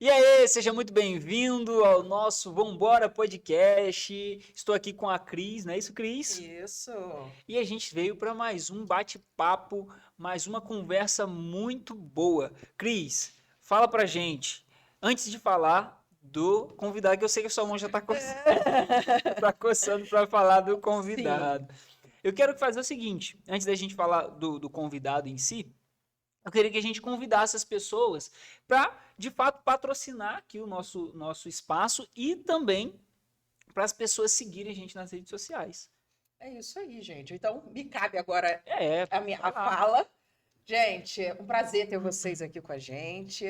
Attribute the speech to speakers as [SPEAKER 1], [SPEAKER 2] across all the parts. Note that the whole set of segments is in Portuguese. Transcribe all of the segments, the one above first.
[SPEAKER 1] E aí, seja muito bem-vindo ao nosso Vambora Podcast. Estou aqui com a Cris, não é isso, Cris?
[SPEAKER 2] Isso.
[SPEAKER 1] E a gente veio para mais um bate-papo, mais uma conversa muito boa. Cris, fala pra gente, antes de falar do convidado, que eu sei que a sua mão já tá coçando, tá coçando para falar do
[SPEAKER 2] Sim.
[SPEAKER 1] convidado. Eu quero fazer o seguinte, antes da gente falar do convidado em si, eu queria que a gente convidasse as pessoas para, de fato, patrocinar aqui o nosso espaço e também para as pessoas seguirem a gente nas redes sociais.
[SPEAKER 2] É isso aí, gente. Então, me cabe agora a minha
[SPEAKER 1] Vai
[SPEAKER 2] a
[SPEAKER 1] lá.
[SPEAKER 2] fala. Gente, é um prazer ter vocês aqui com a gente.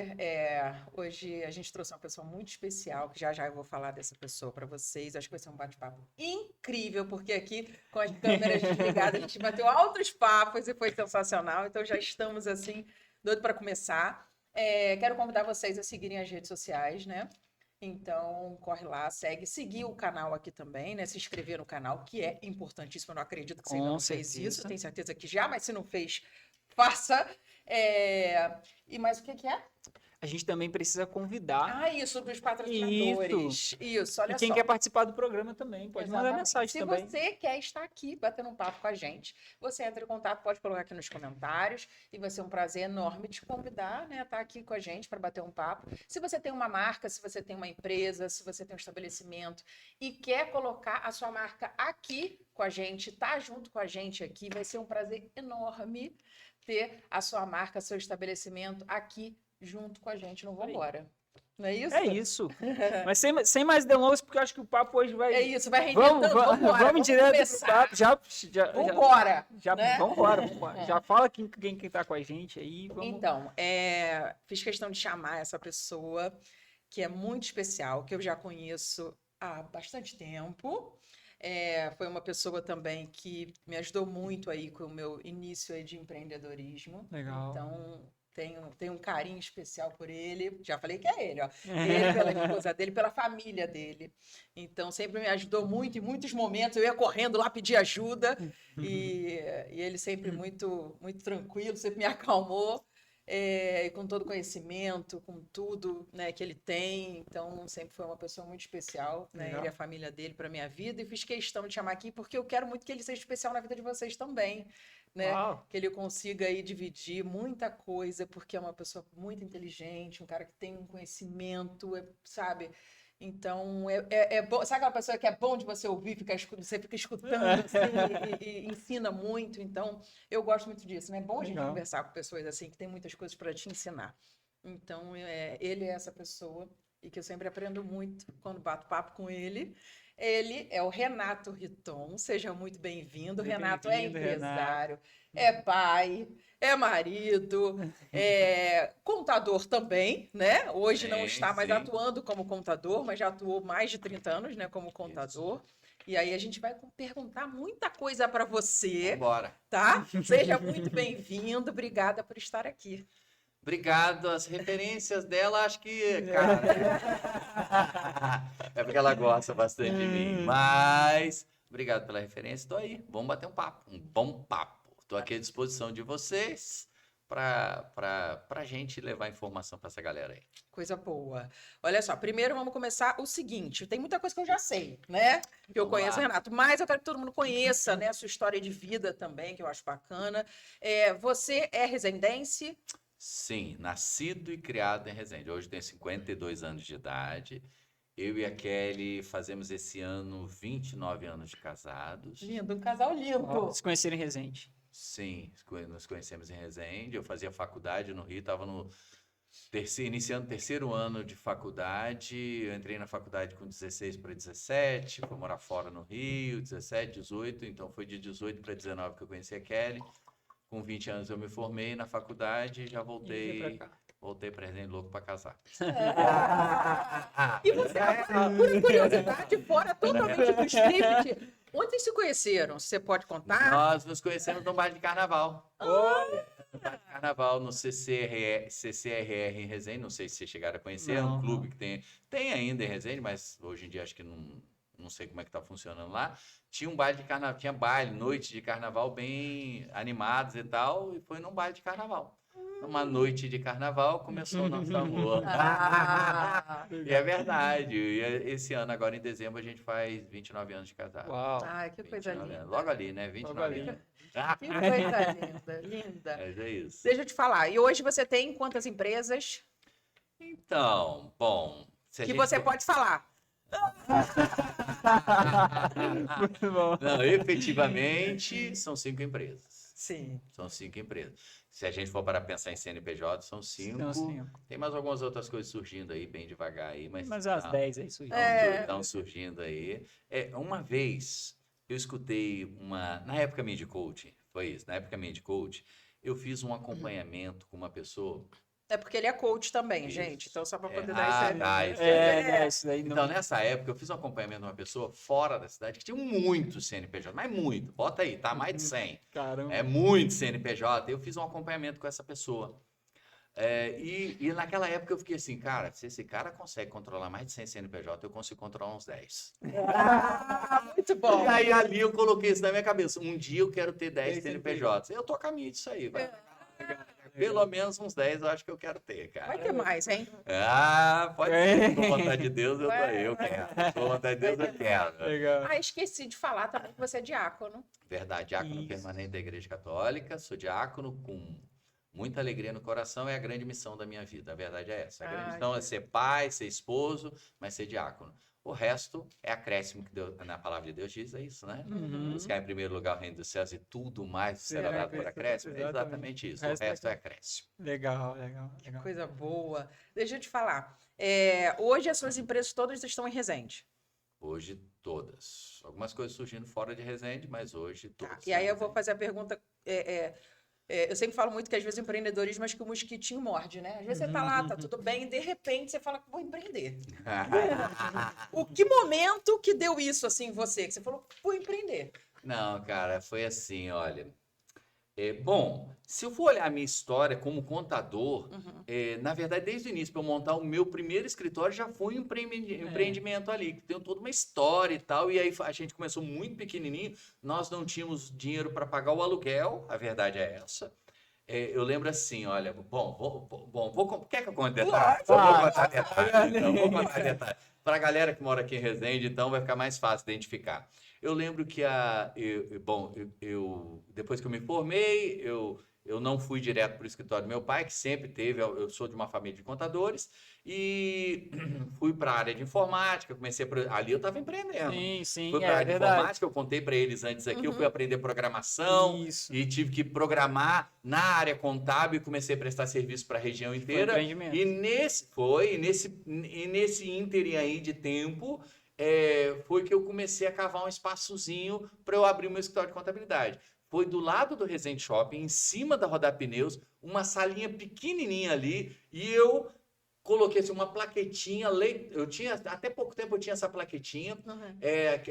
[SPEAKER 2] Hoje a gente trouxe uma pessoa muito especial, que já já eu vou falar dessa pessoa para vocês. Acho que vai ser um bate-papo incrível, porque aqui com as câmeras desligadas a gente bateu altos papos e foi sensacional. Então já estamos assim, doido para começar. Quero convidar vocês a seguirem as redes sociais, né? Então, corre lá, segue, seguir o canal aqui também, né? Se inscrever no canal, que é importantíssimo. Eu não acredito que você ainda
[SPEAKER 1] Com
[SPEAKER 2] não fez isso.
[SPEAKER 1] certeza.
[SPEAKER 2] Tenho certeza que já, mas se não fez, faça. E mais o que que é?
[SPEAKER 1] A gente também precisa convidar.
[SPEAKER 2] Ah, isso, dos
[SPEAKER 1] Isso.
[SPEAKER 2] patrocinadores. Isso,
[SPEAKER 1] E
[SPEAKER 2] olha
[SPEAKER 1] quem quer
[SPEAKER 2] só.
[SPEAKER 1] participar do programa também, pode mandar
[SPEAKER 2] Exatamente.
[SPEAKER 1] mensagem
[SPEAKER 2] Se
[SPEAKER 1] também.
[SPEAKER 2] você quer estar aqui batendo um papo com a gente, você entra em contato, pode colocar aqui nos comentários e vai ser um prazer enorme te convidar, né, a estar aqui com a gente para bater um papo. Se você tem uma marca, se você tem uma empresa, se você tem um estabelecimento e quer colocar a sua marca aqui com a gente, tá junto com a gente aqui, vai ser um prazer enorme ter a sua marca, seu estabelecimento aqui junto com a gente no
[SPEAKER 1] Aí.
[SPEAKER 2] Vambora. Não é
[SPEAKER 1] É
[SPEAKER 2] isso?
[SPEAKER 1] isso. Mas sem mais delongas, porque eu acho que o papo hoje
[SPEAKER 2] É
[SPEAKER 1] vai.
[SPEAKER 2] isso, vai render
[SPEAKER 1] Vamos,
[SPEAKER 2] tanto.
[SPEAKER 1] vamos,
[SPEAKER 2] Vambora,
[SPEAKER 1] vamos
[SPEAKER 2] vamos
[SPEAKER 1] direto pro
[SPEAKER 2] começar.
[SPEAKER 1] papo.
[SPEAKER 2] Vambora, né?
[SPEAKER 1] Vamos embora, vamos embora. Já fala quem tá com a gente aí. Vamos.
[SPEAKER 2] Então, fiz questão de chamar essa pessoa que é muito especial, que eu já conheço há bastante tempo. Foi uma pessoa também que me ajudou muito aí com o meu início aí de empreendedorismo.
[SPEAKER 1] Legal.
[SPEAKER 2] Então, tenho um carinho especial por ele. Já falei que é ele, ó. Ele, pela esposa dele, pela família dele. Então, sempre me ajudou muito em muitos momentos. Eu ia correndo lá pedir ajuda e ele sempre muito, muito tranquilo, sempre me acalmou. E com todo o conhecimento, com tudo, né, que ele tem. Então, sempre foi uma pessoa muito especial, né, ele e
[SPEAKER 1] Legal.
[SPEAKER 2] a família dele para minha vida. E fiz questão de chamar aqui porque eu quero muito que ele seja especial na vida de vocês também, né?
[SPEAKER 1] Uau.
[SPEAKER 2] Que ele consiga aí dividir muita coisa, porque é uma pessoa muito inteligente, um cara que tem um conhecimento, sabe? Então, é bom. Sabe aquela pessoa que é bom de você ouvir, você fica escutando assim, e ensina muito. Então, eu gosto muito disso, né? É bom a gente
[SPEAKER 1] Legal.
[SPEAKER 2] conversar com pessoas assim, que tem muitas coisas para te ensinar. Então, ele é essa pessoa e que eu sempre aprendo muito quando bato papo com ele. Ele é o Renato Riton, seja muito bem-vindo.
[SPEAKER 1] Seja
[SPEAKER 2] Renato é
[SPEAKER 1] bem-vindo, Renato.
[SPEAKER 2] empresário, é pai, é marido, é contador também, né? Hoje não
[SPEAKER 3] Sim,
[SPEAKER 2] está mais
[SPEAKER 3] sim.
[SPEAKER 2] atuando como contador, mas já atuou mais de 30 anos, né, como
[SPEAKER 3] Isso.
[SPEAKER 2] contador. E aí a gente vai perguntar muita coisa para você,
[SPEAKER 3] Vambora.
[SPEAKER 2] tá? Seja muito bem-vindo, obrigada por estar aqui.
[SPEAKER 3] Obrigado. As referências dela, acho que, cara. É porque ela gosta bastante de mim. Mas, obrigado pela referência. Estou aí. Vamos bater um papo. Um bom papo. Estou aqui à disposição de vocês para gente levar informação para essa galera aí.
[SPEAKER 2] Coisa boa. Olha só, primeiro vamos começar o seguinte: tem muita coisa que eu já sei, né? Que eu
[SPEAKER 3] Vamos
[SPEAKER 2] conheço o
[SPEAKER 3] lá.
[SPEAKER 2] Renato, mas eu quero que todo mundo conheça, né, a sua história de vida também, que eu acho bacana. Você é resendense?
[SPEAKER 3] Sim, nascido e criado em Resende. Hoje tenho 52 anos de idade. Eu e a Kelly fazemos esse ano 29 anos de casados.
[SPEAKER 2] Lindo, um casal lindo.
[SPEAKER 1] Se conhecerem Resende.
[SPEAKER 3] Sim, nos conhecemos em Resende. Eu fazia faculdade no Rio, estava no iniciando o terceiro ano de faculdade. Eu entrei na faculdade com 16 para 17, fui morar fora no Rio, 17, 18. Então foi de 18 para 19 que eu conheci a Kelly. Com 20 anos eu me formei na faculdade e já
[SPEAKER 1] E veio pra cá.
[SPEAKER 3] voltei para Resende louco para casar.
[SPEAKER 2] E você, por curiosidade, fora totalmente do script, onde vocês se conheceram? Você pode contar?
[SPEAKER 3] Nós nos conhecemos num bar de carnaval.
[SPEAKER 1] Olha.
[SPEAKER 3] No bar de carnaval no CCRR em Resende, não sei se vocês chegaram a conhecer, é um
[SPEAKER 1] Não,
[SPEAKER 3] clube
[SPEAKER 1] não.
[SPEAKER 3] que tem ainda em Resende, mas hoje em dia acho que não sei como é que tá funcionando lá. Tinha um baile de carnaval, tinha baile, noite de carnaval bem animados e tal, e foi num baile de carnaval. numa noite de carnaval, começou o nosso amor.
[SPEAKER 2] Ah,
[SPEAKER 3] E é verdade. E esse ano, agora em dezembro, a gente faz 29 anos de casado.
[SPEAKER 1] Uau.
[SPEAKER 2] ai, que coisa
[SPEAKER 3] 29
[SPEAKER 2] linda.
[SPEAKER 3] anos. Logo ali, né? 29
[SPEAKER 1] ali.
[SPEAKER 3] anos.
[SPEAKER 2] Que coisa linda, linda.
[SPEAKER 3] Mas é isso.
[SPEAKER 2] Deixa eu te falar. E hoje você tem quantas empresas
[SPEAKER 3] Então, bom. Se a
[SPEAKER 2] que
[SPEAKER 3] gente
[SPEAKER 2] você
[SPEAKER 3] for-
[SPEAKER 2] pode falar?
[SPEAKER 1] Muito bom.
[SPEAKER 3] Não, efetivamente, são 5 empresas.
[SPEAKER 2] Sim.
[SPEAKER 3] São 5 empresas. Se a gente for para pensar em CNPJ, são 5.
[SPEAKER 1] São 5.
[SPEAKER 3] Tem mais algumas outras coisas surgindo aí, bem devagar aí,
[SPEAKER 1] Mas as 10 é isso aí.
[SPEAKER 3] estão surgindo aí. Uma vez eu escutei na época Mind Coach, foi isso, na época Mind Coach, eu fiz um acompanhamento com uma pessoa.
[SPEAKER 2] É porque ele é coach também,
[SPEAKER 3] Isso.
[SPEAKER 2] gente. Então, só para poder
[SPEAKER 3] Ah,
[SPEAKER 2] dar esse...
[SPEAKER 3] tá, isso
[SPEAKER 1] Isso daí não.
[SPEAKER 3] Então, nessa época, eu fiz um acompanhamento de uma pessoa fora da cidade que tinha muito CNPJ, mas muito, bota aí, tá? Mais de 100.
[SPEAKER 1] Caramba.
[SPEAKER 3] É muito CNPJ. Eu fiz um acompanhamento com essa pessoa. E naquela época eu fiquei assim, cara, se esse cara consegue controlar mais de 100 CNPJ, eu consigo controlar uns 10.
[SPEAKER 2] Muito bom.
[SPEAKER 3] E aí ali eu coloquei isso na minha cabeça. Um dia eu quero ter 10
[SPEAKER 1] 10
[SPEAKER 3] CNPJs. Eu tô a caminho disso aí, vai. Pelo menos uns 10 eu acho que eu quero ter, cara.
[SPEAKER 2] Vai ter mais, hein?
[SPEAKER 3] Ah, pode ser. Com vontade de Deus, eu
[SPEAKER 2] Vai.
[SPEAKER 3] quero. Com vontade de Deus, eu quero.
[SPEAKER 1] Legal.
[SPEAKER 2] Ah, esqueci de falar também que você é diácono.
[SPEAKER 3] Verdade, diácono
[SPEAKER 1] Isso.
[SPEAKER 3] permanente da Igreja Católica. Sou diácono com muita alegria no coração. É a grande missão da minha vida. A verdade é essa. A grande
[SPEAKER 2] Ah,
[SPEAKER 3] missão é ser pai, ser esposo, mas ser diácono. O resto é acréscimo que Deus, na palavra de Deus diz, é isso, né?
[SPEAKER 1] Uhum.
[SPEAKER 3] Buscar em primeiro lugar o reino dos céus e tudo mais será
[SPEAKER 1] Será
[SPEAKER 3] dado por acréscimo. É
[SPEAKER 1] exatamente.
[SPEAKER 3] exatamente isso.
[SPEAKER 1] O
[SPEAKER 3] O
[SPEAKER 1] resto
[SPEAKER 3] resto
[SPEAKER 1] é
[SPEAKER 3] é acréscimo.
[SPEAKER 1] Legal, legal, legal.
[SPEAKER 2] Coisa boa. Deixa eu te falar. Hoje as suas empresas todas estão em Resende.
[SPEAKER 3] Hoje, todas. Algumas coisas surgindo fora de Resende, mas hoje
[SPEAKER 2] Tá.
[SPEAKER 3] todas.
[SPEAKER 2] E aí eu vou fazer a pergunta. Eu sempre falo muito que às vezes o empreendedorismo acho que o mosquitinho morde, né? Às vezes você tá lá, tá tudo bem, e de repente você fala que vou empreender. O que momento que deu isso assim em você? Que você falou, vou empreender.
[SPEAKER 3] Não, cara, foi assim, olha. Bom, se eu for olhar a minha história como contador, na verdade, desde o início, para eu montar o meu primeiro escritório, já foi um empreendimento ali, que tem toda uma história e tal. E aí a gente começou muito pequenininho, nós não tínhamos dinheiro para pagar o aluguel, a verdade é essa. Eu lembro assim, olha, quer que eu conte detalhes? Vou contar detalhes, então, vou contar detalhes. Para a galera que mora aqui em Resende, então, vai ficar mais fácil identificar. Eu lembro que depois que eu me formei, eu não fui direto para o escritório do meu pai, que sempre teve, eu sou de uma família de contadores, e fui para a área de informática, ali eu estava empreendendo.
[SPEAKER 1] Sim,
[SPEAKER 3] Fui para a área de
[SPEAKER 1] verdade.
[SPEAKER 3] informática, eu contei para eles antes aqui, eu fui aprender programação,
[SPEAKER 1] Isso.
[SPEAKER 3] e tive que programar na área contábil e comecei a prestar serviço para a região
[SPEAKER 1] Foi
[SPEAKER 3] inteira.
[SPEAKER 1] empreendimento.
[SPEAKER 3] E nesse ínterim aí de tempo, foi que eu comecei a cavar um espaçozinho para eu abrir o meu escritório de contabilidade. Foi do lado do Resende Shopping, em cima da Rodar Pneus, uma salinha pequenininha ali, e eu coloquei assim, uma plaquetinha, até pouco tempo eu tinha essa plaquetinha,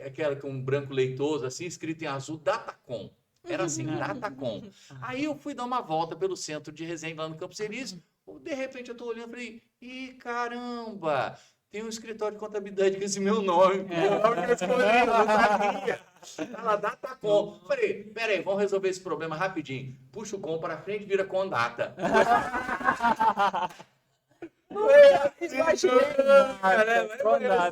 [SPEAKER 3] aquela com um branco leitoso, assim, escrito em azul, Datacom. Era assim, Datacom. Aí eu fui dar uma volta pelo centro de Resende, lá no Campos Elíseos, de repente eu tô olhando e falei, ih, caramba, tem um escritório de contabilidade com esse meu nome. Meu nome que eu escolhi, eu não sabia. Tá lá, Datacom. Falei, peraí, vamos resolver esse problema rapidinho. Puxa o com para frente, vira com data.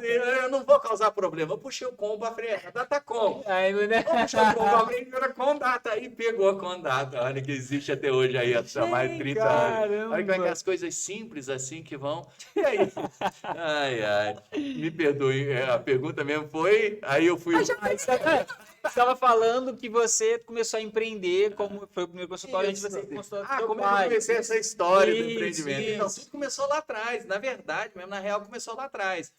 [SPEAKER 3] Eu não vou causar problema. Eu puxei o com para frente, Datacom.
[SPEAKER 1] Aí, né?
[SPEAKER 3] Puxa o com para frente, vira com data. Aí pegou a com data. Olha que existe até hoje aí, há mais de 30 anos. Olha como é que as coisas simples assim que vão. E aí? Ai, me perdoe, a pergunta mesmo foi, aí eu fui...
[SPEAKER 1] Você estava falando que você começou a empreender, como foi o primeiro consultório, antes de você consultar seu
[SPEAKER 3] como
[SPEAKER 1] pai.
[SPEAKER 3] eu comecei essa história do
[SPEAKER 1] Isso,
[SPEAKER 3] empreendimento. Então,
[SPEAKER 1] isso.
[SPEAKER 3] tudo começou lá atrás, na verdade, mesmo na real, começou lá atrás.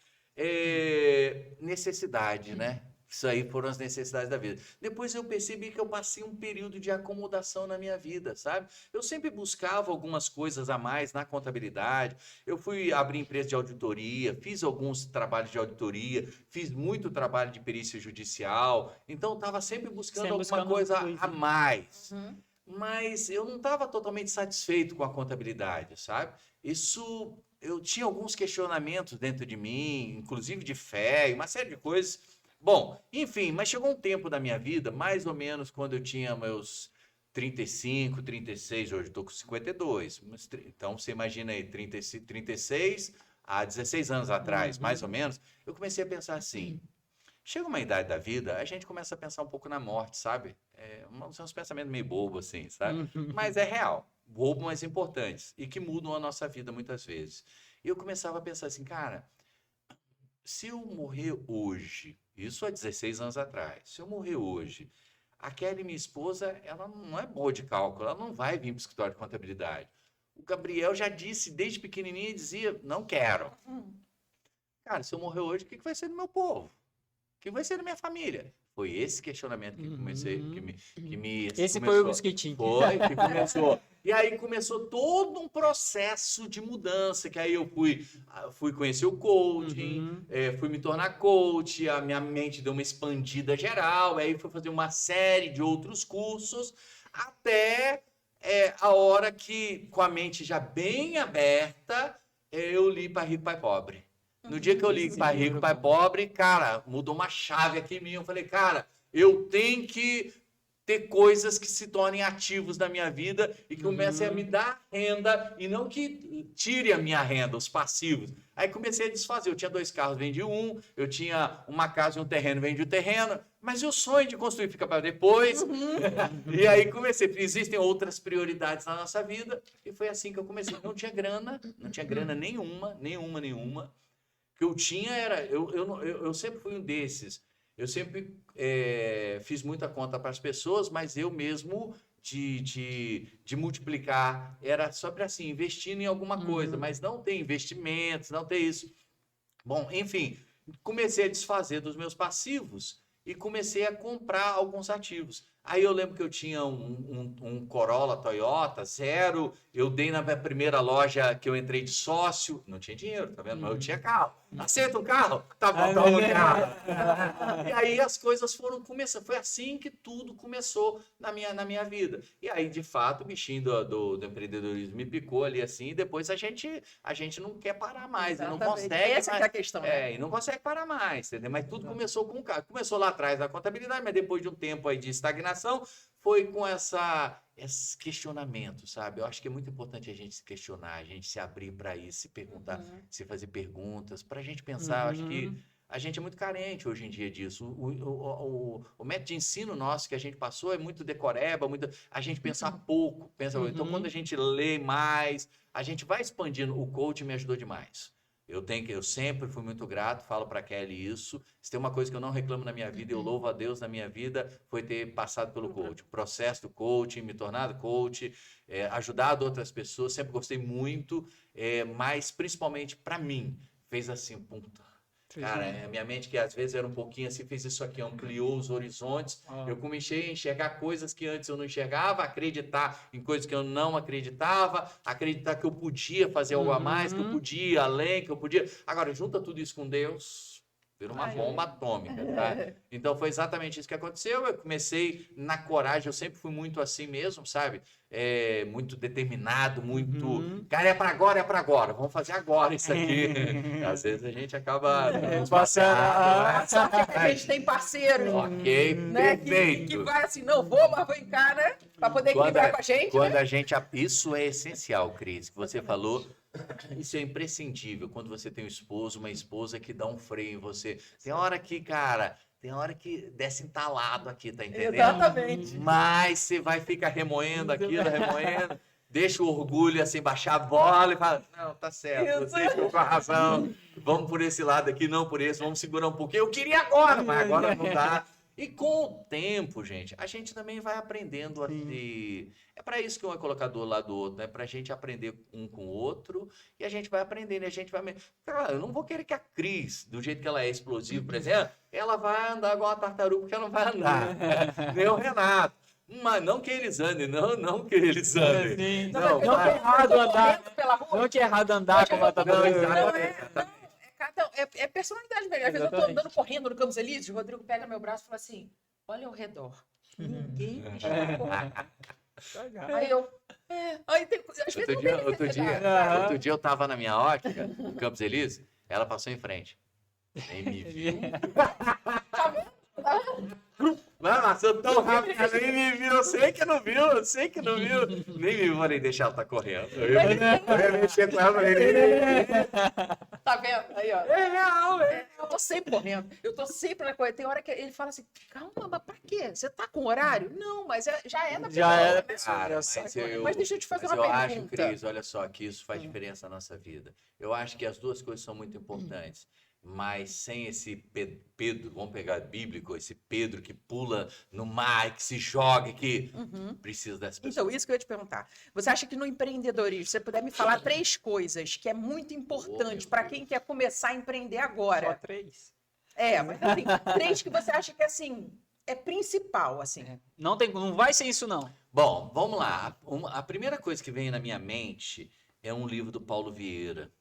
[SPEAKER 3] Necessidade, né? Isso aí foram as necessidades da vida. Depois eu percebi que eu passei um período de acomodação na minha vida, sabe? Eu sempre buscava algumas coisas a mais na contabilidade. Eu fui abrir empresa de auditoria, fiz alguns trabalhos de auditoria, fiz muito trabalho de perícia judicial. Então, eu estava sempre buscando alguma coisa a mais. Mas eu não estava totalmente satisfeito com a contabilidade, sabe? Eu tinha alguns questionamentos dentro de mim, inclusive de fé e uma série de coisas. Bom, enfim, mas chegou um tempo da minha vida, mais ou menos quando eu tinha meus 35, 36, hoje estou com 52. Então, você imagina aí, 36 há 16 anos atrás, mais ou menos, eu comecei a pensar assim, chega uma idade da vida, a gente começa a pensar um pouco na morte, sabe? São uns pensamentos meio bobos, assim, sabe? Mas é real, bobo, mas importantes, e que mudam a nossa vida muitas vezes. E eu começava a pensar assim, cara, se eu morrer hoje, isso há 16 anos atrás, se eu morrer hoje, a Kelly, minha esposa, ela não é boa de cálculo, ela não vai vir para o escritório de contabilidade. O Gabriel já disse, desde pequenininho, dizia, não quero. Cara, se eu morrer hoje, o que vai ser do meu povo? O que vai ser da minha família? Foi esse questionamento que comecei, que me
[SPEAKER 1] Esse
[SPEAKER 3] começou.
[SPEAKER 1] foi o biscoitinho.
[SPEAKER 3] Foi, que começou. E aí começou todo um processo de mudança, que aí eu fui conhecer o coaching, fui me tornar coach, a minha mente deu uma expandida geral, aí fui fazer uma série de outros cursos, até a hora que, com a mente já bem aberta, eu li Pai Rico, Pai Pobre. No dia que eu li Pai Rico, Pai Pobre, cara, mudou uma chave aqui em mim. Eu falei, cara, eu tenho que ter coisas que se tornem ativos da minha vida e que comecem a me dar renda e não que tire a minha renda, os passivos. Aí comecei a desfazer. Eu tinha 2 carros, vendi um. Eu tinha uma casa e um terreno, vendi o terreno. Mas o sonho de construir fica para depois. E aí comecei. Existem outras prioridades na nossa vida. E foi assim que eu comecei. Não tinha grana nenhuma. O que eu tinha era... Eu sempre fui um desses. Eu sempre fiz muita conta para as pessoas, mas eu mesmo de multiplicar. Era só para assim, investindo em alguma coisa, mas não tem investimentos, não tem isso. Bom, enfim, comecei a desfazer dos meus passivos e comecei a comprar alguns ativos. Aí eu lembro que eu tinha um Corolla Toyota, 0. Eu dei na minha primeira loja que eu entrei de sócio. Não tinha dinheiro, tá vendo? Mas eu tinha carro. Aceita um carro? Tá bom, toma um carro. E aí as coisas foram começando. Foi assim que tudo começou na minha vida. E aí, de fato, o bichinho do empreendedorismo me picou ali assim. E depois a gente não quer parar mais. E não consegue.
[SPEAKER 2] Essa
[SPEAKER 3] mais,
[SPEAKER 2] que é a questão. Né?
[SPEAKER 3] E não consegue parar mais, entendeu? Mas tudo começou com o carro. Começou lá atrás da contabilidade, mas depois de um tempo aí de estagnação, foi com esse questionamento, sabe? Eu acho que é muito importante a gente se questionar, a gente se abrir para isso, se perguntar, se fazer perguntas, para a gente pensar. Eu acho que a gente é muito carente hoje em dia disso. O método de ensino nosso que a gente passou é muito decoreba, a gente pensa pouco. Então, quando a gente lê mais, a gente vai expandindo. O coaching me ajudou demais. Eu sempre fui muito grato, falo para Kelly isso. Se tem uma coisa que eu não reclamo na minha vida, eu louvo a Deus na minha vida, foi ter passado pelo coaching. O processo do coaching, me tornado coach, ajudado outras pessoas, sempre gostei muito, mas principalmente para mim, fez assim, puta. Cara, a minha mente que às vezes era um pouquinho assim, fez isso aqui, ampliou os horizontes. Eu comecei a enxergar coisas que antes eu não enxergava, acreditar em coisas que eu não acreditava, acreditar que eu podia fazer algo a mais, que eu podia ir além, que eu podia... Agora, junta tudo isso com Deus, vira uma bomba atômica, tá? Então, foi exatamente isso que aconteceu. Eu comecei na coragem, eu sempre fui muito assim mesmo, sabe? Muito determinado, muito... Cara, é para agora, vamos fazer agora isso aqui. Às vezes a gente acaba...
[SPEAKER 2] Passando. Só que a gente tem parceiro.
[SPEAKER 3] Ok,
[SPEAKER 2] né?
[SPEAKER 3] perfeito.
[SPEAKER 2] Que vai assim, não vou, mas vou em cá, né? Para poder equilibrar com a gente.
[SPEAKER 3] Quando a gente... Isso é essencial, Cris, que você falou. Isso é imprescindível quando você tem um esposo, uma esposa que dá um freio em você. Tem hora que, cara, desce entalado aqui, tá entendendo?
[SPEAKER 2] Exatamente.
[SPEAKER 3] Mas você vai ficar remoendo aquilo, remoendo, deixa o orgulho assim, baixar a bola e fala, não, tá certo, você ficou com a razão, vamos por esse lado aqui, não por esse, vamos segurar um pouquinho. Eu queria agora, mas agora não dá. E com o tempo, gente, a gente também vai aprendendo a ter... É para isso que um é colocador lá do outro, né? Para a gente aprender um com o outro e a gente vai aprendendo e a gente vai... Cara, eu não vou querer que a Cris, do jeito que ela é explosiva, por exemplo, ela vai andar igual uma tartaruga, porque ela não vai andar. Nem o Renato. Mas não que eles andem, não que eles andem.
[SPEAKER 1] Não que é errado andar. Não que é errado andar com uma tartaruga.
[SPEAKER 2] É personalidade mesmo. Às vezes eu tô andando correndo no Campos Elíseos, o Rodrigo pega meu braço e fala assim, olha ao redor. Ninguém está correndo. Aí eu... Aí tem, às vezes
[SPEAKER 3] outro dia eu tava na minha ótica, no Campos Elíseos, ela passou em frente. Nem me viu. Mas passou tão rápido que ela nem me viu. Eu sei que não viu, eu sei que não viu. Nem me falei, deixa ela tá correndo. Eu mexer com ela, falei,
[SPEAKER 2] Tá vendo? Aí, ó.
[SPEAKER 3] é real, é.
[SPEAKER 2] Eu tô sempre correndo. Eu tô sempre na corrida. Tem hora que ele fala assim, calma, mas pra quê? Você tá com horário? Não, mas já é da
[SPEAKER 1] Já é da
[SPEAKER 2] pessoa,
[SPEAKER 1] pessoa.
[SPEAKER 2] né?
[SPEAKER 3] Cara,
[SPEAKER 2] Mas deixa eu te fazer
[SPEAKER 3] mas
[SPEAKER 2] uma
[SPEAKER 3] eu acho,
[SPEAKER 2] pergunta.
[SPEAKER 3] Cris, olha só, que isso faz diferença na nossa vida. Eu acho que as duas coisas são muito importantes. Mas sem esse Pedro, vamos pegar bíblico, esse Pedro que pula no mar, que se joga, que precisa dessa pessoa.
[SPEAKER 2] Então, isso que eu ia te perguntar. Você acha que no empreendedorismo, você puder me falar 3 coisas que é muito importante
[SPEAKER 3] meu
[SPEAKER 2] para
[SPEAKER 3] Deus.
[SPEAKER 2] quem quer começar a empreender
[SPEAKER 1] Só
[SPEAKER 2] agora?
[SPEAKER 1] 3.
[SPEAKER 2] Mas assim, 3 que você acha que assim é principal, assim.
[SPEAKER 1] Não vai ser isso, não.
[SPEAKER 3] Bom, vamos lá. A primeira coisa que vem na minha mente é um livro do Paulo Vieira,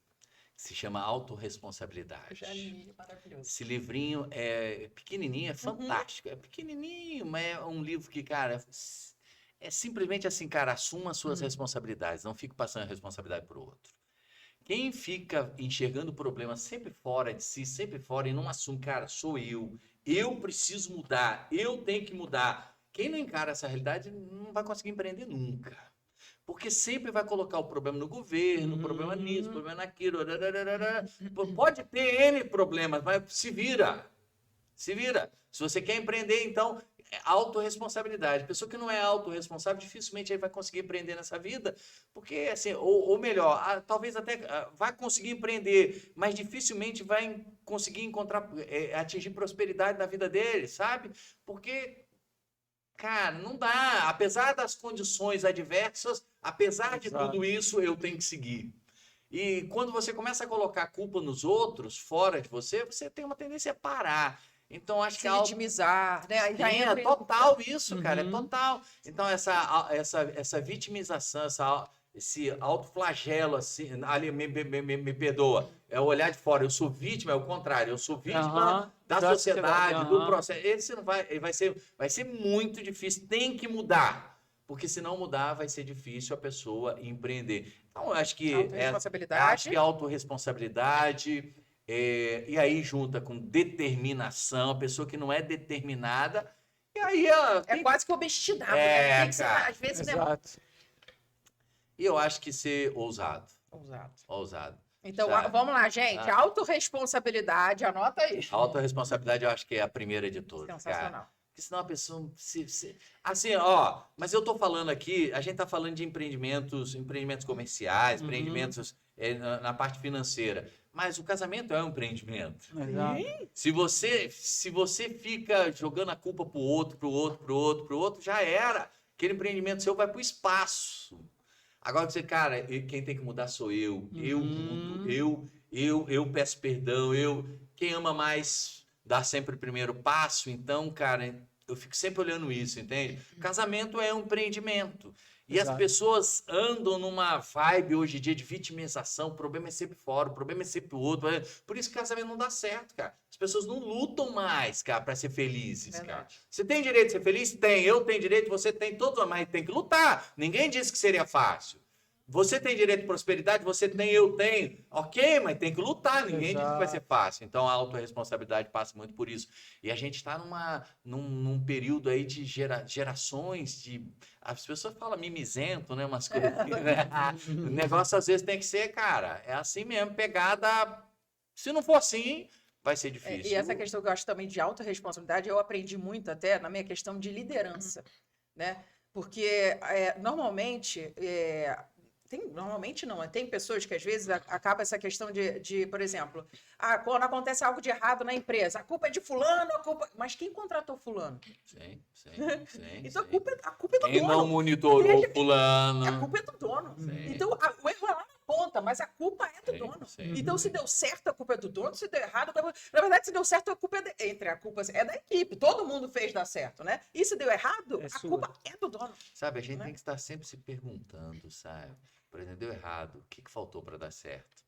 [SPEAKER 3] que se chama Autorresponsabilidade.
[SPEAKER 2] Maravilhoso.
[SPEAKER 3] Esse livrinho é pequenininho, é fantástico. É pequenininho, mas é um livro que, cara, é simplesmente assim, cara, assuma as suas responsabilidades. Não fique passando a responsabilidade para o outro. Quem fica enxergando o problema sempre fora de si, sempre fora, e não assume, cara, sou eu preciso mudar, eu tenho que mudar. Quem não encara essa realidade não vai conseguir empreender nunca. Porque sempre vai colocar o problema no governo, o problema nisso, o problema naquilo. Pode ter N problemas, mas se vira. Se vira. Se você quer empreender, então, é autorresponsabilidade. Pessoa que não é autorresponsável, dificilmente aí vai conseguir empreender nessa vida. Porque, assim, ou melhor, talvez até vai conseguir empreender, mas dificilmente vai conseguir encontrar, atingir prosperidade na vida dele, sabe? Porque, cara, não dá. Apesar das condições adversas, apesar de
[SPEAKER 1] Exato.
[SPEAKER 3] tudo isso, eu tenho que seguir. E quando você começa a colocar a culpa nos outros, fora de você, você tem uma tendência a parar. Então, acho que
[SPEAKER 2] Se
[SPEAKER 3] a
[SPEAKER 2] vitimizar, né? Aí já
[SPEAKER 3] é
[SPEAKER 2] entra em-
[SPEAKER 3] total isso, cara, é
[SPEAKER 1] Uhum.
[SPEAKER 3] total. Então, essa vitimização, esse autoflagelo, assim, ali, me perdoa, é o olhar de fora, eu sou vítima, é o contrário, eu sou vítima
[SPEAKER 1] Aham,
[SPEAKER 3] da
[SPEAKER 1] da
[SPEAKER 3] sociedade,
[SPEAKER 1] sociedade,
[SPEAKER 3] do
[SPEAKER 1] aham.
[SPEAKER 3] processo. Esse não vai ser muito difícil, tem que mudar, porque se não mudar, vai ser difícil a pessoa empreender. Então, eu acho que
[SPEAKER 2] Autorresponsabilidade.
[SPEAKER 3] autorresponsabilidade. E aí junta com determinação, a pessoa que não é determinada, e aí
[SPEAKER 2] É quase que honestidade,
[SPEAKER 3] É,
[SPEAKER 2] né? Tem que ser,
[SPEAKER 3] cara.
[SPEAKER 2] às vezes, né?
[SPEAKER 1] Exato.
[SPEAKER 3] e eu acho que ser ousado,
[SPEAKER 2] Ousado.
[SPEAKER 3] ousado.
[SPEAKER 2] Então,
[SPEAKER 3] Sabe?
[SPEAKER 2] vamos lá, gente. Autorresponsabilidade, anota aí.
[SPEAKER 3] A autorresponsabilidade eu acho que é a primeira de todas, cara.
[SPEAKER 2] Sensacional.
[SPEAKER 3] Porque senão a pessoa assim, ó, mas eu tô falando aqui, a gente tá falando de empreendimentos comerciais,
[SPEAKER 1] Uhum.
[SPEAKER 3] empreendimentos na parte financeira. Mas o casamento é um empreendimento.
[SPEAKER 1] Exato.
[SPEAKER 3] Se você fica jogando a culpa pro outro, já era. Aquele empreendimento seu vai pro espaço. Agora você, cara, quem tem que mudar sou eu. Eu mudo, eu peço perdão, quem ama mais dá sempre o primeiro passo. Então, cara, eu fico sempre olhando isso, entende? Casamento é um empreendimento. E as
[SPEAKER 1] Exato.
[SPEAKER 3] pessoas andam numa vibe hoje em dia de vitimização. O problema é sempre fora, o problema é sempre o outro. Por isso que casamento não dá certo, cara. As pessoas não lutam mais, cara, para ser felizes, cara.
[SPEAKER 2] Verdade.
[SPEAKER 3] Você tem direito de ser feliz? Tem. Eu tenho direito, você tem, todos, mas tem que lutar. Ninguém disse que seria fácil. Você tem direito de prosperidade? Você tem, eu tenho. Ok, mas tem que lutar. Ninguém disse que vai ser fácil. Então a autorresponsabilidade passa muito por isso. E a gente está num período aí de gerações de. As pessoas falam mimizento, né? Umas coisas assim, né? O negócio às vezes tem que ser, cara, é assim mesmo, pegada. Se não for assim, vai ser difícil.
[SPEAKER 2] E essa questão que eu acho também de autorresponsabilidade, eu aprendi muito até na minha questão de liderança, né? Porque normalmente normalmente não, tem pessoas que às vezes acaba essa questão de, por exemplo, quando acontece algo de errado na empresa, a culpa é de fulano, mas quem contratou fulano?
[SPEAKER 3] Sim.
[SPEAKER 2] Então a culpa é do
[SPEAKER 3] Quem
[SPEAKER 2] dono.
[SPEAKER 3] não monitorou
[SPEAKER 2] A
[SPEAKER 3] fulano.
[SPEAKER 2] culpa é do dono.
[SPEAKER 3] Sim.
[SPEAKER 2] Então o erro é lá na ponta, mas a culpa é do
[SPEAKER 3] Sim,
[SPEAKER 2] dono.
[SPEAKER 3] sim.
[SPEAKER 2] Então se deu certo, a culpa é do dono, se deu errado, na verdade se deu certo, a culpa é da equipe. Todo mundo fez dar certo, né? E se deu errado,
[SPEAKER 1] É
[SPEAKER 2] a
[SPEAKER 1] sua.
[SPEAKER 2] culpa é do dono.
[SPEAKER 3] Sabe, a gente
[SPEAKER 2] Né?
[SPEAKER 3] tem que estar sempre se perguntando, sabe? Por exemplo, deu errado, o que faltou para dar certo?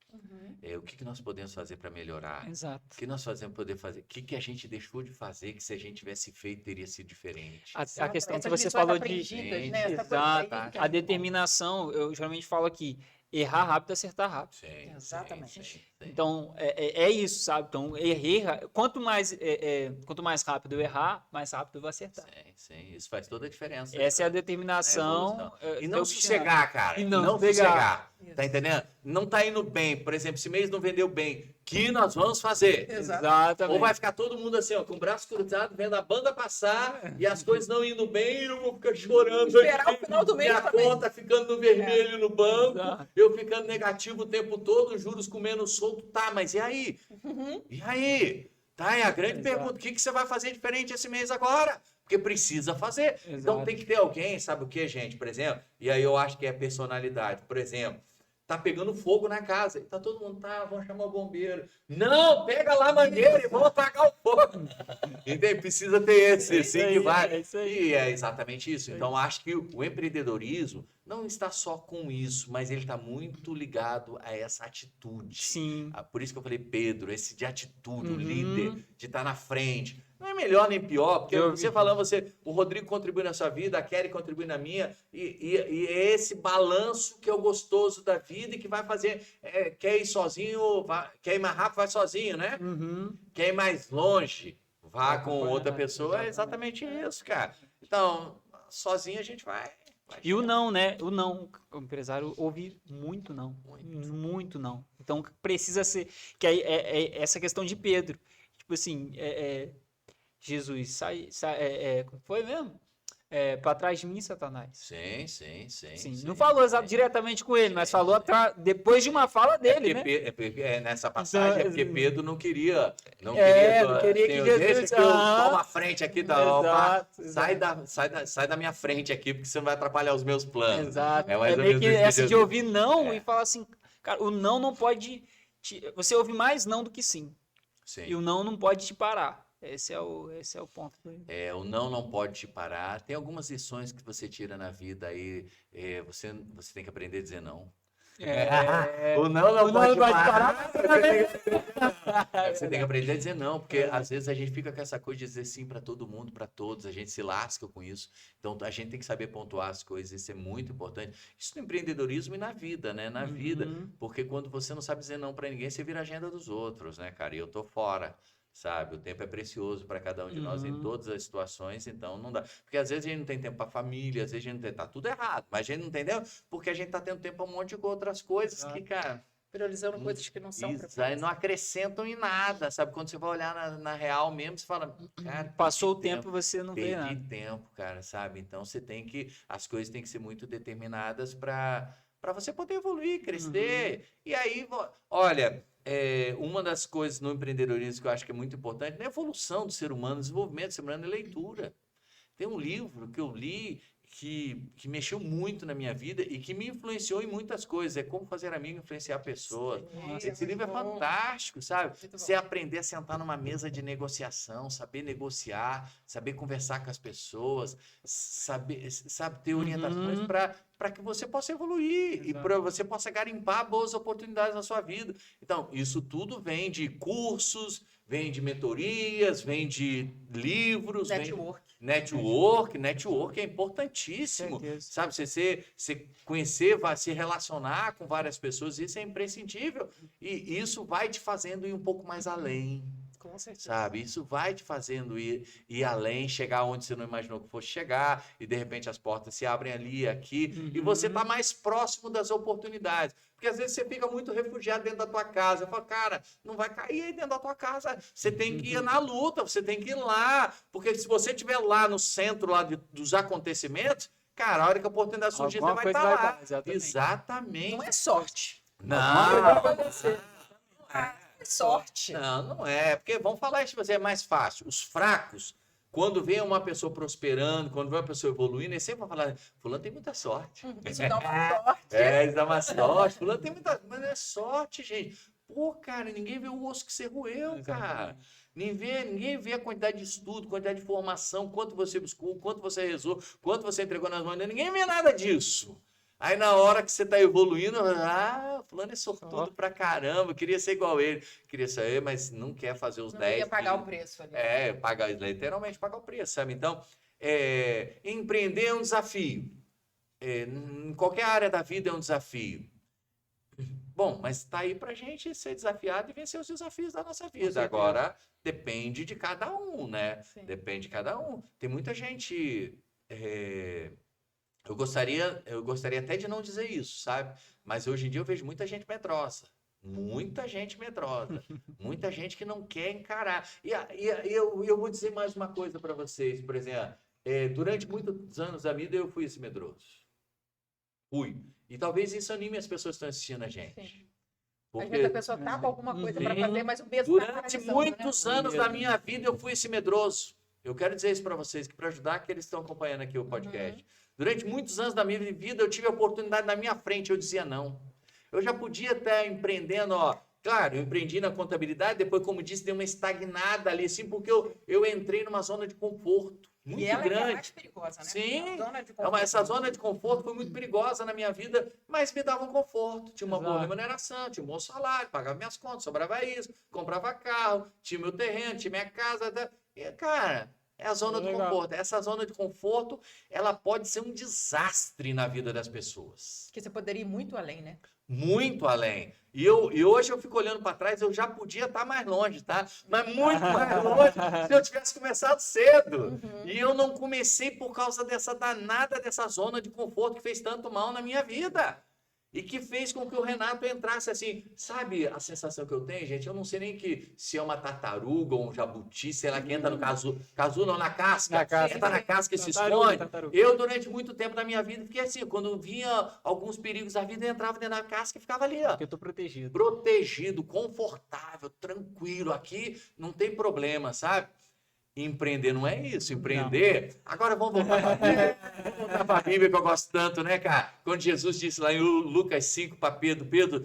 [SPEAKER 3] O que nós podemos fazer para melhorar?
[SPEAKER 1] Exato.
[SPEAKER 3] O que nós poder fazer? O que a gente deixou de fazer que se a gente tivesse feito teria sido diferente?
[SPEAKER 1] A questão que
[SPEAKER 2] Essas
[SPEAKER 1] você
[SPEAKER 2] lições
[SPEAKER 1] falou de.
[SPEAKER 2] aprendidas, né? Essa coisa
[SPEAKER 1] Exato.
[SPEAKER 2] aí, que é
[SPEAKER 1] A
[SPEAKER 2] muito bom.
[SPEAKER 1] determinação, eu geralmente falo aqui, errar rápido, acertar rápido.
[SPEAKER 3] Sim,
[SPEAKER 2] Exatamente.
[SPEAKER 3] sim.
[SPEAKER 1] Então, é isso, sabe? Então, quanto mais rápido eu errar, mais rápido eu vou acertar.
[SPEAKER 3] Sim. Isso faz toda a diferença.
[SPEAKER 1] Essa é a
[SPEAKER 3] Na
[SPEAKER 1] determinação.
[SPEAKER 3] evolução. E
[SPEAKER 1] ser
[SPEAKER 3] não
[SPEAKER 1] obstinado.
[SPEAKER 3] sossegar, cara.
[SPEAKER 1] E
[SPEAKER 3] E
[SPEAKER 1] não
[SPEAKER 3] não
[SPEAKER 1] sossegar.
[SPEAKER 3] sossegar. Tá entendendo? Não tá indo bem. Por exemplo, esse mês não vendeu bem. Que nós vamos fazer?
[SPEAKER 1] Exatamente.
[SPEAKER 3] Ou vai ficar todo mundo assim, ó, com o braço cruzado, vendo a banda passar e as coisas não indo bem e eu vou ficar chorando.
[SPEAKER 2] Esperar
[SPEAKER 3] aqui,
[SPEAKER 2] o final do mês
[SPEAKER 3] minha
[SPEAKER 2] também.
[SPEAKER 3] conta ficando no vermelho no banco,
[SPEAKER 1] Exato.
[SPEAKER 3] eu ficando negativo o tempo todo, juros comendo solto. Tá, mas e aí? E aí? Tá, é a grande
[SPEAKER 1] Exato.
[SPEAKER 3] pergunta. O que você vai fazer diferente esse mês agora? Porque precisa fazer. Então
[SPEAKER 1] Exato.
[SPEAKER 3] tem que ter alguém, sabe o que, gente? Por exemplo, e aí eu acho que é personalidade. Por exemplo, tá pegando fogo na casa. E tá todo mundo, tá, vamos chamar o bombeiro. Não, pega lá a mangueira e vamos apagar o fogo. Entende? Precisa ter esse, sim, que vai.
[SPEAKER 1] É isso aí.
[SPEAKER 3] E é exatamente isso. Então, acho que o empreendedorismo não está só com isso, mas ele está muito ligado a essa atitude.
[SPEAKER 1] Sim.
[SPEAKER 3] Por isso que eu falei, Pedro, esse de atitude, o
[SPEAKER 1] Uhum.
[SPEAKER 3] líder, de estar na frente. Não é melhor nem pior, porque
[SPEAKER 1] Eu
[SPEAKER 3] você
[SPEAKER 1] vi.
[SPEAKER 3] falando, o Rodrigo contribui na sua vida, a Kelly contribui na minha, e é esse balanço que é o gostoso da vida e que vai fazer, quer ir sozinho, quer ir mais rápido, vai sozinho, né?
[SPEAKER 1] Uhum.
[SPEAKER 3] Quer ir mais longe, vá
[SPEAKER 1] Vai
[SPEAKER 3] com
[SPEAKER 1] acompanhar,
[SPEAKER 3] outra pessoa, é exatamente isso, cara. Então, sozinho a gente vai.
[SPEAKER 1] E o não, né? O não. O empresário ouve muito não.
[SPEAKER 3] Muito.
[SPEAKER 1] Muito não. Então precisa ser. Que aí é essa questão de Pedro. Tipo assim, Jesus, como foi mesmo? Para trás de mim, Satanás.
[SPEAKER 3] Sim.
[SPEAKER 1] Sim, não falou diretamente com ele, mas falou depois de uma fala dele, né?
[SPEAKER 3] Nessa passagem, é porque Pedro não queria. Não
[SPEAKER 1] não queria que
[SPEAKER 3] Senhor,
[SPEAKER 1] Jesus-
[SPEAKER 3] deixa que eu
[SPEAKER 1] Aham.
[SPEAKER 3] tomo a frente aqui, opa,
[SPEAKER 1] Exato,
[SPEAKER 3] sai da minha frente aqui, porque você não vai atrapalhar os meus planos.
[SPEAKER 1] Exato.
[SPEAKER 3] É mais ou
[SPEAKER 1] meio
[SPEAKER 3] menos
[SPEAKER 1] que
[SPEAKER 3] isso que
[SPEAKER 1] essa de
[SPEAKER 3] Jesus-
[SPEAKER 1] ouvir não
[SPEAKER 3] É.
[SPEAKER 1] e falar assim, cara, o não pode. Você ouve mais não do que sim.
[SPEAKER 3] Sim.
[SPEAKER 1] E o não pode te parar. Esse é o ponto.
[SPEAKER 3] O não pode te parar. Tem algumas lições que você tira na vida aí. Você tem que aprender a dizer não. O não
[SPEAKER 1] O não
[SPEAKER 3] pode
[SPEAKER 1] pode
[SPEAKER 3] parar.
[SPEAKER 1] parar.
[SPEAKER 3] Você tem que aprender a dizer não, porque às vezes a gente fica com essa coisa de dizer sim para todo mundo, para todos, a gente se lasca com isso. Então a gente tem que saber pontuar as coisas, isso é muito importante. Isso no empreendedorismo e na vida, né? Na vida, porque quando você não sabe dizer não para ninguém, você vira a agenda dos outros, né, cara? E eu tô fora. Sabe, o tempo é precioso para cada um de nós em todas as situações, então não dá. Porque às vezes a gente não tem tempo para família, às vezes a gente não tem, tá tudo errado, mas a gente não entendeu porque a gente tá tendo tempo para um monte de outras coisas que, cara,
[SPEAKER 2] Priorizando coisas que não são
[SPEAKER 3] isso aí não acrescentam em nada, sabe? Quando você vai olhar na real mesmo, você fala, cara,
[SPEAKER 1] Passou o
[SPEAKER 3] perdi
[SPEAKER 1] tempo, você não vê
[SPEAKER 3] perdi
[SPEAKER 1] nada.
[SPEAKER 3] tempo, cara, sabe? Então você tem que, as coisas têm que ser muito determinadas para você poder evoluir, crescer. E aí, olha, uma das coisas no empreendedorismo que eu acho que é muito importante, na evolução do ser humano, desenvolvimento do ser humano, é leitura. Tem um livro que eu li que mexeu muito na minha vida e que me influenciou em muitas coisas. É Como Fazer Amigo Influenciar Pessoas. Esse livro é fantástico, sabe? Você aprender a sentar numa mesa de negociação, saber negociar, saber conversar com as pessoas, sabe, ter orientações para que você possa evoluir e para você possa garimpar boas oportunidades na sua vida. Então, isso tudo vem de cursos, vem de mentorias, vem de livros, Network é importantíssimo, sabe? Você conhecer, se relacionar com várias pessoas, isso é imprescindível. E isso vai te fazendo ir um pouco mais além.
[SPEAKER 2] Com certeza.
[SPEAKER 3] Sabe? Isso vai te fazendo ir além, chegar onde você não imaginou que fosse chegar, e de repente as portas se abrem ali, aqui, e você está mais próximo das oportunidades. Porque às vezes você fica muito refugiado dentro da tua casa. Eu falo, cara, não vai cair aí dentro da tua casa. Você tem que ir na luta, você tem que ir lá. Porque se você estiver lá no centro lá dos acontecimentos, cara, a hora que a oportunidade surgir, você vai estar lá. Exatamente.
[SPEAKER 2] Não é sorte. É sorte.
[SPEAKER 3] Não é. Porque vamos falar isso, é mais fácil. Os fracos, quando vê uma pessoa prosperando, quando vê uma pessoa evoluindo, eles sempre vão falar, fulano tem muita sorte.
[SPEAKER 2] Isso dá uma sorte.
[SPEAKER 3] Isso dá uma sorte. Fulano tem muita... Mas é sorte, gente. Pô, cara, ninguém vê o osso que você roeu, cara. Ninguém vê a quantidade de estudo, quantidade de formação, quanto você buscou, quanto você rezou, quanto você entregou nas mãos. Ninguém vê nada disso. Aí na hora que você tá evoluindo, fulano é sortudo pra caramba, queria ser igual ele. Queria ser ele, mas não quer fazer os 10.
[SPEAKER 2] Não ia pagar o preço ali.
[SPEAKER 3] Literalmente pagar o preço, sabe? Então, empreender é um desafio. Em qualquer área da vida é um desafio. Bom, mas está aí para a gente ser desafiado e vencer os desafios da nossa vida.
[SPEAKER 1] certeza.
[SPEAKER 3] Agora, depende de cada um, né?
[SPEAKER 2] Sim.
[SPEAKER 3] Depende de cada um. Tem muita gente. Eu gostaria até de não dizer isso, sabe? Mas hoje em dia eu vejo muita gente medrosa. Muita gente medrosa. Muita gente que não quer encarar. Eu vou dizer mais uma coisa para vocês, por exemplo. Durante muitos anos da vida eu fui esse medroso. Fui. E talvez isso anime as pessoas que estão assistindo a gente.
[SPEAKER 2] Sim. Às
[SPEAKER 3] Porque
[SPEAKER 2] vezes a pessoa tá com alguma coisa para
[SPEAKER 3] Sim.
[SPEAKER 2] fazer, mas o peso tá
[SPEAKER 3] durante
[SPEAKER 2] paralisando,
[SPEAKER 3] muitos
[SPEAKER 2] né?
[SPEAKER 3] anos da minha vida eu fui esse medroso. Eu quero dizer isso para vocês, que para ajudar aqueles que estão acompanhando aqui o podcast. Durante muitos anos da minha vida eu tive a oportunidade na minha frente, eu dizia não. Eu já podia estar empreendendo, ó. Claro, eu empreendi na contabilidade, depois, como disse, dei uma estagnada ali, assim, porque eu entrei numa zona de conforto muito
[SPEAKER 2] E ela é a
[SPEAKER 3] grande.
[SPEAKER 2] mais perigosa, né?
[SPEAKER 3] Sim,
[SPEAKER 2] Zona de
[SPEAKER 3] essa zona de conforto foi muito perigosa na minha vida, mas me dava um conforto. Tinha uma boa
[SPEAKER 1] Exato.
[SPEAKER 3] remuneração, tinha um bom salário, pagava minhas contas, sobrava isso, comprava carro, tinha meu terreno, tinha minha casa. E, cara, é a zona do
[SPEAKER 1] Legal.
[SPEAKER 3] conforto. Essa zona de conforto, ela pode ser um desastre na vida das pessoas.
[SPEAKER 2] Que você poderia ir muito além, né?
[SPEAKER 3] Muito além. E hoje eu fico olhando para trás, eu já podia estar mais longe, tá? Mas muito mais longe se eu tivesse começado cedo. E eu não comecei por causa dessa danada, dessa zona de conforto que fez tanto mal na minha vida. E que fez com que o Renato entrasse assim. Sabe a sensação que eu tenho, gente? Eu não sei nem se é uma tartaruga ou um jabuti, sei lá, que entra no casulo não, na casca.
[SPEAKER 1] Na casca.
[SPEAKER 3] Entra na casca e se
[SPEAKER 1] Tartaruga,
[SPEAKER 3] esconde.
[SPEAKER 1] tartaruga.
[SPEAKER 3] Eu, durante muito tempo da minha vida, fiquei assim, quando vinha alguns perigos da vida, eu entrava dentro da casca e ficava ali, ó.
[SPEAKER 1] Porque eu tô protegido.
[SPEAKER 3] Protegido, confortável, tranquilo. Aqui não tem problema, sabe? Empreender não é isso. Empreender. Agora vamos voltar para a Bíblia. Vamos voltar para a Bíblia que eu gosto tanto, né, cara? Quando Jesus disse lá em Lucas 5 para Pedro: Pedro,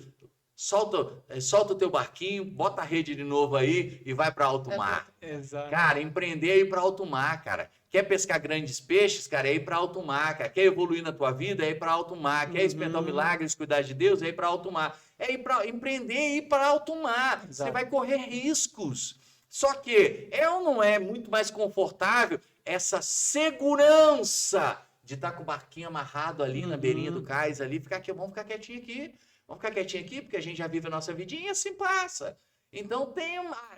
[SPEAKER 3] solta o teu barquinho, bota a rede de novo aí e vai para alto mar.
[SPEAKER 1] Exato.
[SPEAKER 3] Cara, empreender é ir para alto mar, cara. Quer pescar grandes peixes, cara, é ir para alto mar, cara. Quer evoluir na tua vida, é ir para alto mar. Quer experimentar milagres, cuidar de Deus, é ir para alto mar. Empreender é ir para alto mar. Você
[SPEAKER 1] Exato.
[SPEAKER 3] vai correr riscos. Só que ou não é muito mais confortável essa segurança de estar com o barquinho amarrado ali na beirinha do cais ali, vamos ficar quietinho aqui. Vamos ficar quietinho aqui, porque a gente já vive a nossa vidinha e assim passa. Então,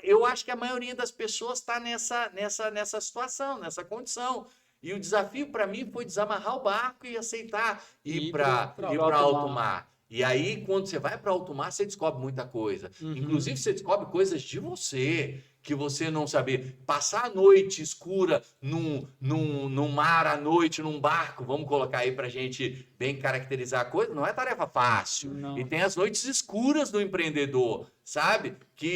[SPEAKER 3] eu acho que a maioria das pessoas está nessa situação, nessa condição. E o desafio para mim foi desamarrar o barco e aceitar ir para alto mar. E aí, quando você vai para alto mar, você descobre muita coisa. Inclusive, você descobre coisas de você, que você não sabia. Passar a noite escura num mar à noite, num barco, vamos colocar aí para a gente bem caracterizar a coisa, não é tarefa fácil.
[SPEAKER 1] Não.
[SPEAKER 3] E tem as noites escuras do empreendedor, sabe? Que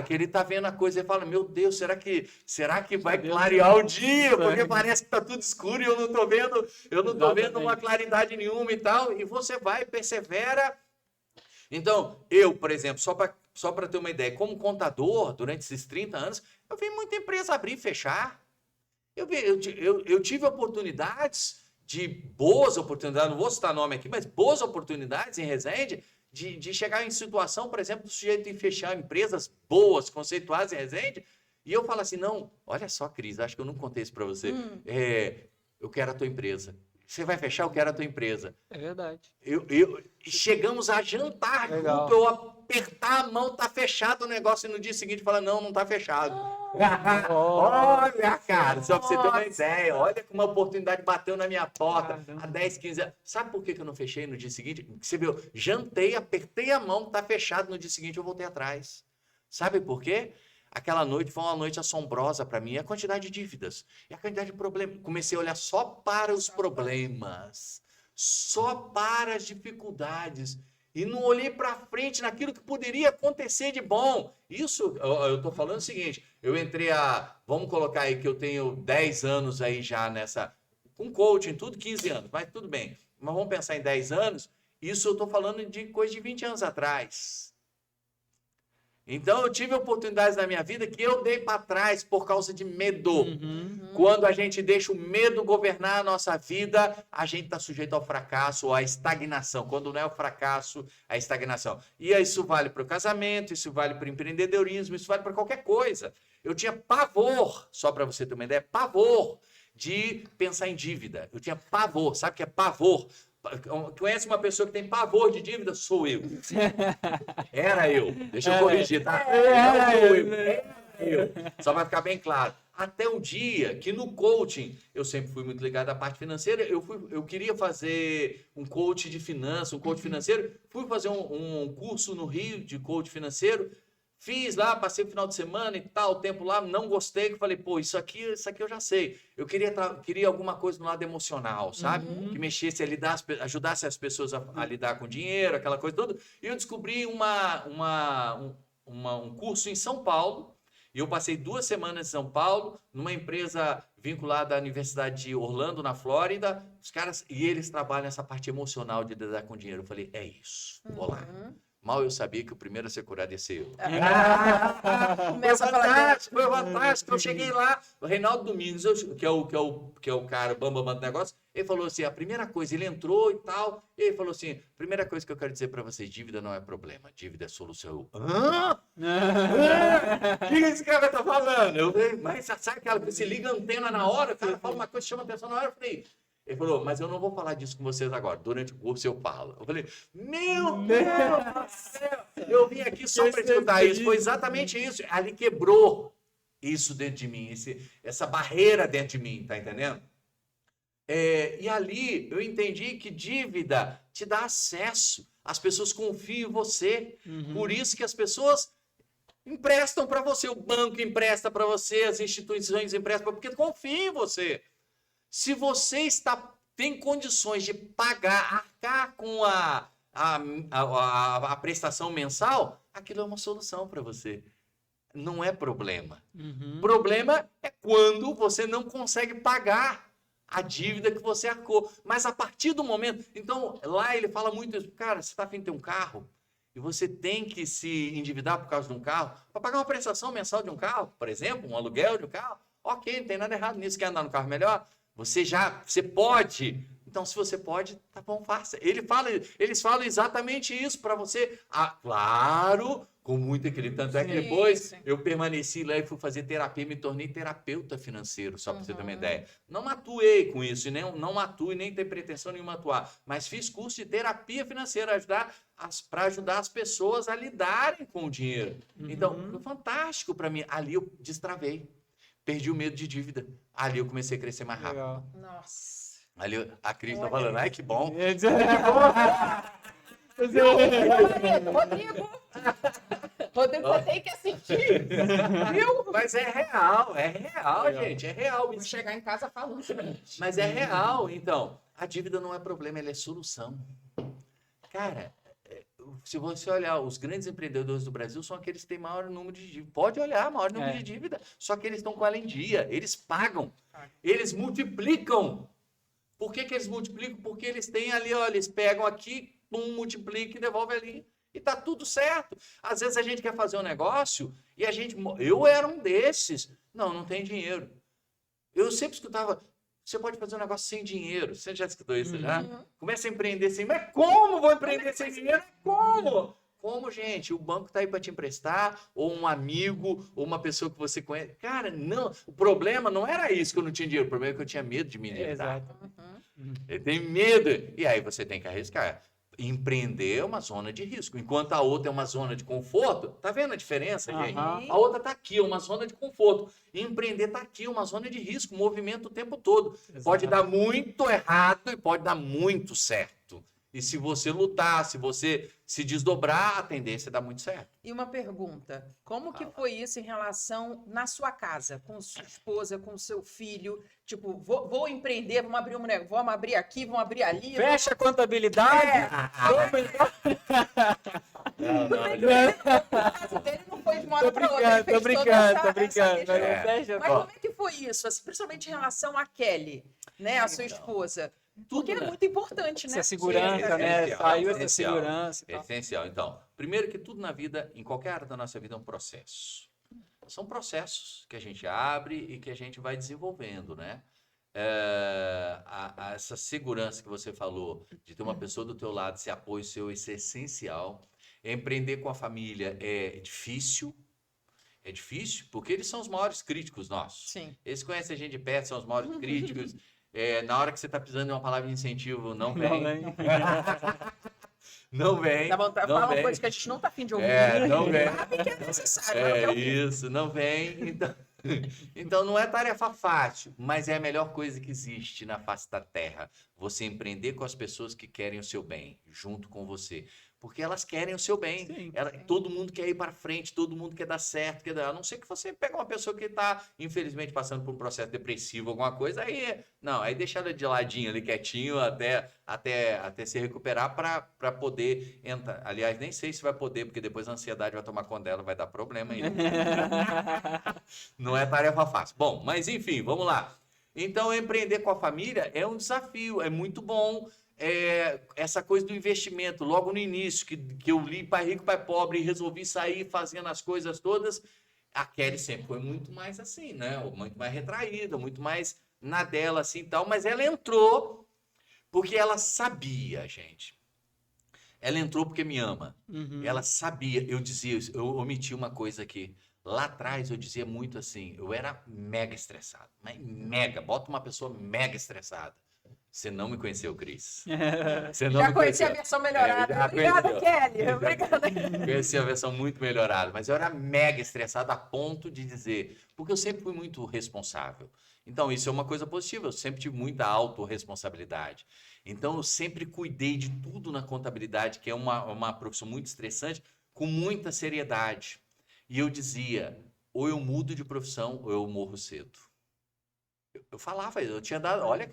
[SPEAKER 3] ele tá vendo a coisa e fala: meu Deus, será que vai clarear o dia? Porque parece que tá tudo escuro e eu não tô vendo uma claridade nenhuma e tal. E você vai, persevera. Então, eu, por exemplo, só para ter uma ideia, como contador, durante esses 30 anos, eu vi muita empresa abrir e fechar. Eu tive oportunidades, boas oportunidades, não vou citar nome aqui, mas boas oportunidades em Resende, de chegar em situação, por exemplo, do sujeito em fechar empresas boas, conceituadas em Resende, e eu falo assim: não, olha só, Cris, acho que eu não contei isso para você. Eu quero a tua empresa. Você vai fechar? Eu quero a tua empresa.
[SPEAKER 1] É verdade.
[SPEAKER 3] Chegamos a jantar
[SPEAKER 1] Legal.
[SPEAKER 3] junto, eu apertar a mão, tá fechado o negócio, e no dia seguinte fala: não tá fechado. Olha, cara, só pra você ter uma ideia, olha como uma oportunidade bateu na minha porta há 10, 15 anos. Sabe por que eu não fechei no dia seguinte? Você viu, jantei, apertei a mão, tá fechado, no dia seguinte eu voltei atrás. Sabe por quê? Aquela noite foi uma noite assombrosa para mim, a quantidade de dívidas e a quantidade de problemas. Comecei a olhar só para os problemas, só para as dificuldades. E não olhei para frente naquilo que poderia acontecer de bom. Isso, eu estou falando o seguinte, eu entrei vamos colocar aí que eu tenho 10 anos aí já com coaching, tudo 15 anos, mas tudo bem. Mas vamos pensar em 10 anos, isso eu estou falando de coisa de 20 anos atrás. Então, eu tive oportunidades na minha vida que eu dei para trás por causa de medo. Quando a gente deixa o medo governar a nossa vida, a gente está sujeito ao fracasso ou à estagnação. Quando não é o fracasso, a estagnação. E isso vale para o casamento, isso vale para o empreendedorismo, isso vale para qualquer coisa. Eu tinha pavor, só para você ter uma ideia, pavor de pensar em dívida. Eu tinha pavor, sabe o que é pavor? Conhece uma pessoa que tem pavor de dívida? Sou eu. Era eu. Deixa eu corrigir, tá? Não sou eu. Era eu. Só para ficar bem claro. Até o dia que no coaching, eu sempre fui muito ligado à parte financeira, eu queria fazer um coach de finanças, um coach financeiro, fui fazer um curso no Rio de coach financeiro, fiz lá, passei o final de semana e tal, tempo lá, não gostei, falei, pô, isso aqui eu já sei. Eu queria alguma coisa no lado emocional, sabe? Que mexesse, ajudasse as pessoas a lidar com dinheiro, aquela coisa toda. E eu descobri um curso em São Paulo, e eu passei 2 semanas em São Paulo, numa empresa vinculada à Universidade de Orlando, na Flórida. Os caras, e eles trabalham essa parte emocional de lidar com dinheiro. Eu falei, é isso, vou lá. Mal eu sabia que o primeiro a ser curado ia ser eu.
[SPEAKER 2] Começa a falar
[SPEAKER 3] Foi fantástico. Eu cheguei lá, o Reinaldo Domingos, que é o cara bambam do negócio, ele falou assim, a primeira coisa, ele entrou e tal, e ele falou assim, primeira coisa que eu quero dizer para vocês, dívida não é problema, dívida é solução. Hã? O que esse cara tá falando? Eu falei, mas sabe aquela que você liga a antena na hora, o cara fala uma coisa, chama a atenção na hora, eu falei... Ele falou, mas eu não vou falar disso com vocês agora. Durante o curso eu falo. Eu falei, meu Deus do céu! Eu vim aqui só para escutar isso. Foi exatamente isso. Ali quebrou isso dentro de mim, essa barreira dentro de mim, tá entendendo? E ali eu entendi que dívida te dá acesso. As pessoas confiam em você. Por isso que as pessoas emprestam para você. O banco empresta para você, as instituições emprestam porque confiam em você. Se você tem condições de pagar, arcar com a prestação mensal, aquilo é uma solução para você. Não é problema. Problema é quando você não consegue pagar a dívida que você arcou. Mas a partir do momento... Então, lá ele fala muito isso. Cara, você está afim de ter um carro e você tem que se endividar por causa de um carro, para pagar uma prestação mensal de um carro, por exemplo, um aluguel de um carro, ok, não tem nada errado nisso. Quer andar no carro melhor? Você pode. Então, se você pode, tá bom, faça. Eles falam exatamente isso para você. Claro, com muito equilíbrio. Tanto é que depois eu permaneci lá e fui fazer terapia, me tornei terapeuta financeiro, só para você ter uma ideia. Não atuei com isso, e não atuo e nem tenho pretensão nenhuma atuar, mas fiz curso de terapia financeira, para ajudar as pessoas a lidarem com o dinheiro. Então, foi fantástico para mim. Ali eu destravei. Perdi o medo de dívida. Ali eu comecei a crescer mais rápido.
[SPEAKER 1] Legal.
[SPEAKER 2] Nossa.
[SPEAKER 3] Ali a Cris tá falando, ai que bom.
[SPEAKER 2] Rodrigo, você tem que assistir. Viu?
[SPEAKER 3] Mas é real, gente, é real.
[SPEAKER 2] Vou chegar em casa falando.
[SPEAKER 3] Mas é real, então. A dívida não é problema, ela é solução. Cara, se você olhar, os grandes empreendedores do Brasil são aqueles que têm maior número de dívida. Pode olhar, maior número de dívida. Só que eles estão com ela em dia. Eles pagam. Eles multiplicam. Por que eles multiplicam? Porque eles têm ali, ó, eles pegam aqui, multiplicam e devolvem ali. E tá tudo certo. Às vezes a gente quer fazer um negócio e eu era um desses. Não tem dinheiro. Eu sempre escutava, você pode fazer um negócio sem dinheiro. Você já escutou isso, já? Começa a empreender sem... Mas como vou empreender sem dinheiro? Como? Como, gente? O banco está aí para te emprestar, ou um amigo, ou uma pessoa que você conhece. Cara, não. O problema não era isso que eu não tinha dinheiro. O problema é que eu tinha medo de me endividar.
[SPEAKER 1] Exato.
[SPEAKER 3] Eu tenho medo. E aí você tem que arriscar. Empreender é uma zona de risco, enquanto a outra é uma zona de conforto. Tá vendo a diferença, gente? A outra tá aqui, é uma zona de conforto. Empreender tá aqui, uma zona de risco, movimento o tempo todo.
[SPEAKER 1] Exato.
[SPEAKER 3] Pode dar muito errado e pode dar muito certo. E se você lutar, se você se desdobrar, a tendência é dar muito certo.
[SPEAKER 2] E uma pergunta, como que foi isso em relação na sua casa, com sua esposa, com seu filho? Tipo, vou empreender, vamos abrir um negócio, vamos abrir aqui, vamos abrir ali.
[SPEAKER 1] Fecha a contabilidade.
[SPEAKER 2] A casa dele não foi de uma hora para outra.
[SPEAKER 1] Tô brincando.
[SPEAKER 2] Mas como é que foi isso? Assim, principalmente em relação a Kelly, né, a sua esposa? Porque é muito importante, né?
[SPEAKER 1] Essa segurança, né? Saiu essa segurança.
[SPEAKER 3] É essencial. Então, primeiro que tudo na vida, em qualquer área da nossa vida, é um processo. São processos que a gente abre e que a gente vai desenvolvendo, né? Essa segurança que você falou, de ter uma pessoa do teu lado, esse apoio seu, isso é essencial. Empreender com a família é difícil, porque eles são os maiores críticos nossos.
[SPEAKER 2] Sim.
[SPEAKER 3] Eles conhecem a gente de perto, são os maiores críticos. Na hora que você tá precisando de uma palavra de incentivo, não
[SPEAKER 1] Não,
[SPEAKER 3] vem.
[SPEAKER 1] né?
[SPEAKER 3] Não vem.
[SPEAKER 2] Dá vontade de
[SPEAKER 3] Não
[SPEAKER 2] falar uma
[SPEAKER 3] vem.
[SPEAKER 2] coisa que a gente não tá afim de ouvir.
[SPEAKER 3] Não vem.
[SPEAKER 2] Sabe que é necessário, mas não quer ouvir.
[SPEAKER 3] Isso, não vem. Então não é tarefa fácil, mas é a melhor coisa que existe na face da terra. Você empreender com as pessoas que querem o seu bem, junto com você. Porque elas querem o seu bem.
[SPEAKER 1] Sim.
[SPEAKER 3] Todo mundo quer ir para frente, todo mundo quer dar certo. A não ser que você pegue uma pessoa que está, infelizmente, passando por um processo depressivo, alguma coisa, aí deixa ela de ladinho ali, quietinho, até se recuperar para poder entrar. Aliás, nem sei se vai poder, porque depois a ansiedade vai tomar conta dela, vai dar problema aí. Não é tarefa fácil. Bom, mas enfim, vamos lá. Então, empreender com a família é um desafio, é muito bom. Essa coisa do investimento, logo no início, que eu li Pai Rico, Pai Pobre e resolvi sair fazendo as coisas todas, a Kelly sempre foi muito mais assim, né? Muito mais retraída, muito mais na dela, assim, tal. Mas ela entrou porque ela sabia, gente. Ela entrou porque me ama.
[SPEAKER 1] Uhum.
[SPEAKER 3] Ela sabia, eu omiti uma coisa aqui. Lá atrás eu dizia muito assim, eu era mega estressado, mas mega, bota uma pessoa mega estressada. Você não me conheceu, Cris. Você não
[SPEAKER 2] Já
[SPEAKER 3] me
[SPEAKER 2] conheci
[SPEAKER 3] conheceu.
[SPEAKER 2] a versão melhorada.
[SPEAKER 3] Já
[SPEAKER 2] Obrigada,
[SPEAKER 3] conheceu.
[SPEAKER 2] Kelly. Obrigada.
[SPEAKER 3] Conheci a versão muito melhorada, mas eu era mega estressado a ponto de dizer, porque eu sempre fui muito responsável. Então, isso é uma coisa positiva, eu sempre tive muita autorresponsabilidade. Então, eu sempre cuidei de tudo na contabilidade, que é uma profissão muito estressante, com muita seriedade. E eu dizia, ou eu mudo de profissão, ou eu morro cedo. Eu falava, eu tinha dado, olha,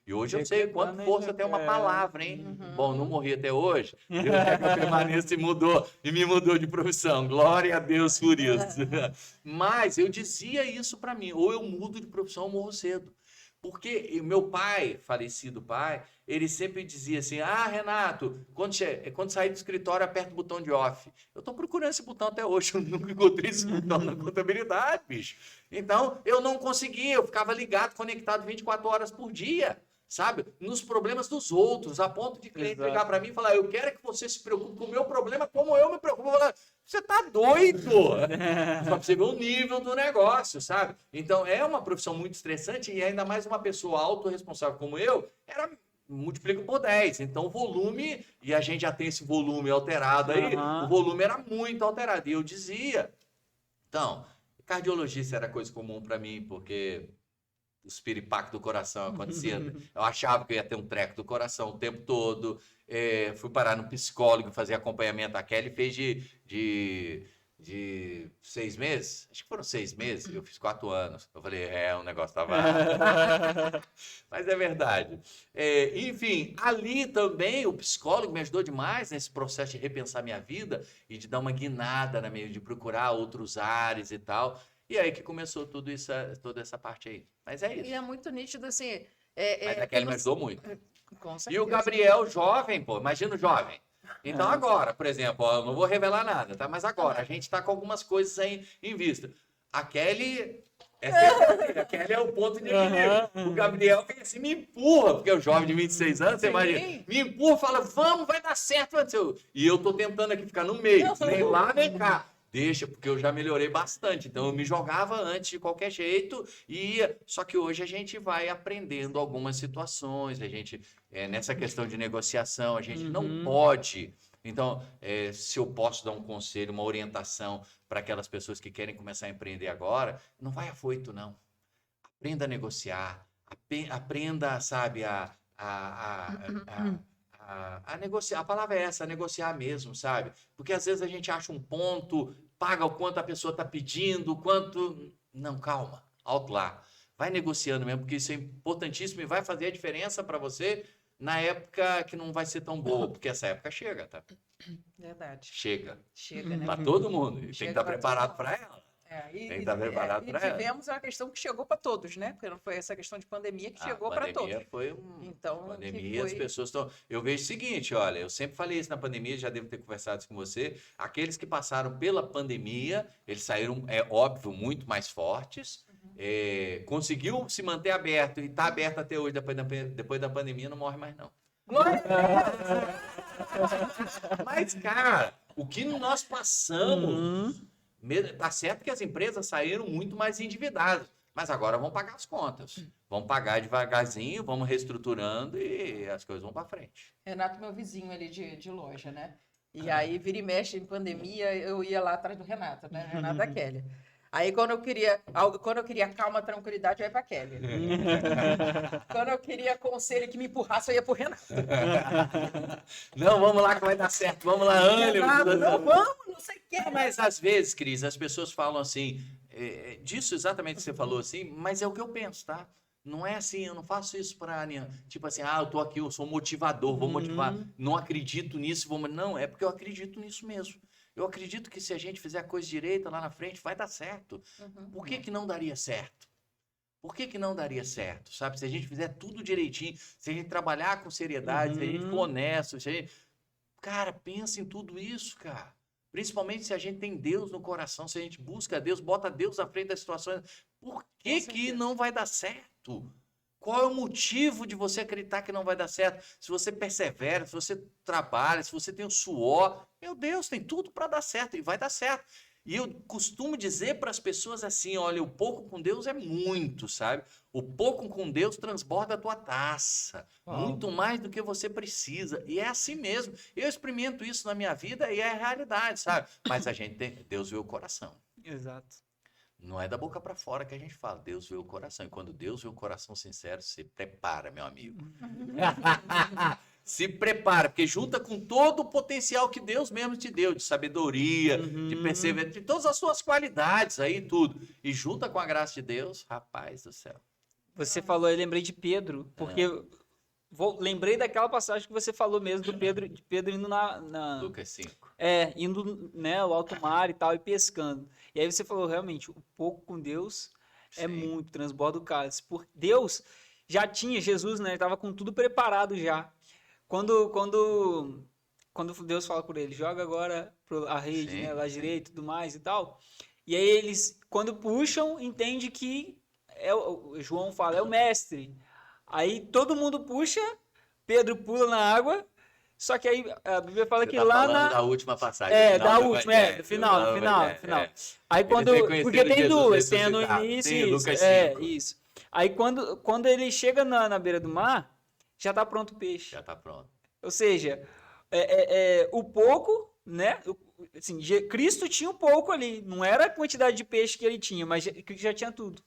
[SPEAKER 3] e hoje eu sei quanto força tem uma palavra, hein?
[SPEAKER 2] Uhum.
[SPEAKER 3] Bom, não morri até hoje, Deus quer que eu permaneça e me mudou de profissão, glória a Deus por isso. Mas eu dizia isso para mim, ou eu mudo de profissão ou morro cedo. Porque meu pai, falecido pai, ele sempre dizia assim, Renato, quando sair do escritório, aperta o botão de off. Eu estou procurando esse botão até hoje, eu nunca encontrei esse botão na contabilidade, bicho. Então, eu não conseguia, eu ficava ligado, conectado 24 horas por dia, sabe? Nos problemas dos outros, a ponto de cliente ligar para mim e falar, eu quero que você se preocupe com o meu problema como eu me preocupo. Eu falar, você tá doido? Só pra você ver o nível do negócio, sabe? Então, é uma profissão muito estressante e ainda mais uma pessoa autorresponsável como eu, multiplica por 10. Então, o volume, e a gente já tem esse volume alterado aí, o volume era muito alterado. E eu dizia, então, cardiologista era coisa comum para mim, porque os piripaques do coração acontecia. Eu achava que eu ia ter um treco do coração o tempo todo. Fui parar no psicólogo, fazer acompanhamento. A Kelly fez de 6 meses? Acho que foram 6 meses. Eu fiz 4 anos. Eu falei, o negócio tava... Mas é verdade. Enfim, ali também o psicólogo me ajudou demais nesse processo de repensar minha vida e de dar uma guinada na minha, de procurar outros ares e tal. E aí que começou toda essa parte aí. Mas é isso.
[SPEAKER 2] E é muito nítido, assim...
[SPEAKER 3] Mas a Kelly me ajudou muito.
[SPEAKER 2] Com certeza.
[SPEAKER 3] E o Gabriel, jovem, pô, imagina o jovem. Então agora, por exemplo, eu não vou revelar nada, tá? Mas agora, a gente tá com algumas coisas aí em vista. A Kelly... a Kelly é o ponto de equilíbrio. O Gabriel vem assim, me empurra, porque é o jovem de 26 anos, você imagina, me empurra, fala, vamos, vai dar certo. E eu tô tentando aqui ficar no meio, nem lá, nem cá. Deixa, porque eu já melhorei bastante. Então, eu me jogava antes de qualquer jeito. Só que hoje a gente vai aprendendo algumas situações. A gente, nessa questão de negociação, a gente não pode. Então, se eu posso dar um conselho, uma orientação para aquelas pessoas que querem começar a empreender agora, não vai afoito, não. Aprenda a negociar. Aprenda, sabe, a negociar. A palavra é essa, a negociar mesmo, sabe? Porque às vezes a gente acha um ponto, paga o quanto a pessoa está pedindo, quanto... Não, calma, alto lá. Vai negociando mesmo, porque isso é importantíssimo e vai fazer a diferença para você na época que não vai ser tão boa, porque essa época chega, tá?
[SPEAKER 2] Verdade.
[SPEAKER 3] Chega.
[SPEAKER 2] Chega, né?
[SPEAKER 3] Para todo mundo. E tem que
[SPEAKER 2] Chega
[SPEAKER 3] estar
[SPEAKER 2] pra
[SPEAKER 3] preparado para ela. Tem que estar preparado para ela.
[SPEAKER 2] Tivemos uma questão que chegou para todos, né? Porque não foi essa questão de pandemia que chegou para todos.
[SPEAKER 3] Então, pandemia, as pessoas estão... Eu vejo o seguinte, olha, eu sempre falei isso na pandemia, já devo ter conversado isso com você. Aqueles que passaram pela pandemia, eles saíram, é óbvio, muito mais fortes. Conseguiu se manter aberto e está aberto até hoje, depois da pandemia, não morre mais, não.
[SPEAKER 2] Glória a Deus!
[SPEAKER 3] Mas, cara, o que nós passamos... Tá certo que as empresas saíram muito mais endividadas, Mas agora vamos pagar as contas. Vamos pagar devagarzinho, vamos reestruturando e as coisas vão para frente.
[SPEAKER 2] Renato, meu vizinho ali de loja, né? E aí, vira e mexe em pandemia, eu ia lá atrás do Renato, né? Renato da Kelly. Aí, quando eu queria calma, tranquilidade, eu ia pra Kelly. Quando eu queria conselho que me empurrasse, eu ia pro Renato.
[SPEAKER 3] Não, vamos lá que vai dar certo. Vamos lá, ânimo.
[SPEAKER 2] Renato, não vamos, não sei o quê.
[SPEAKER 3] Mas às vezes, Cris, as pessoas falam assim, disso exatamente que você falou assim, mas é o que eu penso, tá? Não é assim, eu não faço isso para, tipo assim, eu tô aqui, eu sou motivador, vou motivar. Não acredito nisso, não, é porque eu acredito nisso mesmo. Eu acredito que se a gente fizer a coisa direita lá na frente, vai dar certo. Por que não daria certo? Por que não daria certo, sabe? Se a gente fizer tudo direitinho, se a gente trabalhar com seriedade, se a gente for honesto, se a gente... Cara, pensa em tudo isso, cara. Principalmente se a gente tem Deus no coração, se a gente busca Deus, bota Deus à frente das situações. Por que não vai dar certo? Qual é o motivo de você acreditar que não vai dar certo? Se você persevera, se você trabalha, se você tem o suor, meu Deus, tem tudo para dar certo e vai dar certo. E eu costumo dizer para as pessoas assim, olha, o pouco com Deus é muito, sabe? O pouco com Deus transborda a tua taça, muito mais do que você precisa. E é assim mesmo. Eu experimento isso na minha vida e é a realidade, sabe? Mas a gente tem, Deus vê o coração.
[SPEAKER 1] Exato.
[SPEAKER 3] Não é da boca para fora que a gente fala, Deus vê o coração. E quando Deus vê o coração sincero, se prepara, meu amigo. Se prepara, porque junta com todo o potencial que Deus mesmo te deu, de sabedoria, de perseverança, de todas as suas qualidades aí, tudo. E junta com a graça de Deus, rapaz do céu.
[SPEAKER 1] Você falou, eu lembrei de Pedro, porque lembrei daquela passagem que você falou mesmo do Pedro, de Pedro indo
[SPEAKER 3] Lucas 5.
[SPEAKER 1] indo, né, ao alto mar e tal, e pescando. E aí você falou, realmente, o pouco com Deus é muito, transborda o cálice. Por Deus já tinha, Jesus, né, estava com tudo preparado já. Quando Deus fala por ele, joga agora a rede, né, lá direito e tudo mais e tal. E aí eles, quando puxam, entende que João fala, é o mestre. Aí todo mundo puxa, Pedro pula na água, só que aí a Bíblia fala que lá
[SPEAKER 3] da última passagem.
[SPEAKER 1] Do final. Aí porque tem duas, tem no início e
[SPEAKER 3] Lucas 5.
[SPEAKER 1] Isso. Aí quando ele chega na beira do mar, já está pronto o peixe.
[SPEAKER 3] Já está pronto.
[SPEAKER 1] Ou seja, o pouco, né? Assim, Cristo tinha um pouco ali. Não era a quantidade de peixe que ele tinha, mas já tinha tudo.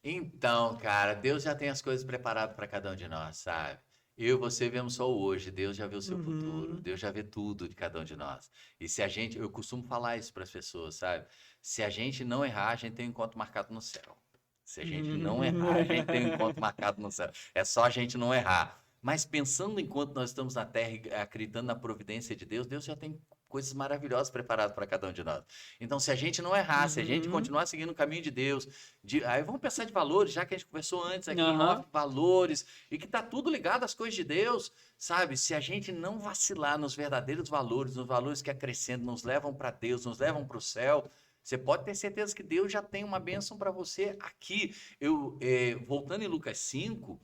[SPEAKER 3] Então, cara, Deus já tem as coisas preparadas para cada um de nós, sabe? Eu e você vemos só o hoje, Deus já vê o seu futuro, Deus já vê tudo de cada um de nós. E se a gente, eu costumo falar isso para as pessoas, sabe? Se a gente não errar, a gente tem um encontro marcado no céu. Se a gente não errar, a gente tem um encontro marcado no céu. É só a gente não errar. Mas pensando enquanto nós estamos na terra e acreditando na providência de Deus, Deus já tem coisas maravilhosas preparadas para cada um de nós. Então, se a gente não errar, se a gente continuar seguindo o caminho de Deus, aí vamos pensar de valores, já que a gente conversou antes aqui, valores, e que está tudo ligado às coisas de Deus, sabe? Se a gente não vacilar nos verdadeiros valores, nos valores que acrescentam, nos levam para Deus, nos levam para o céu, você pode ter certeza que Deus já tem uma bênção para você aqui. Voltando em Lucas 5,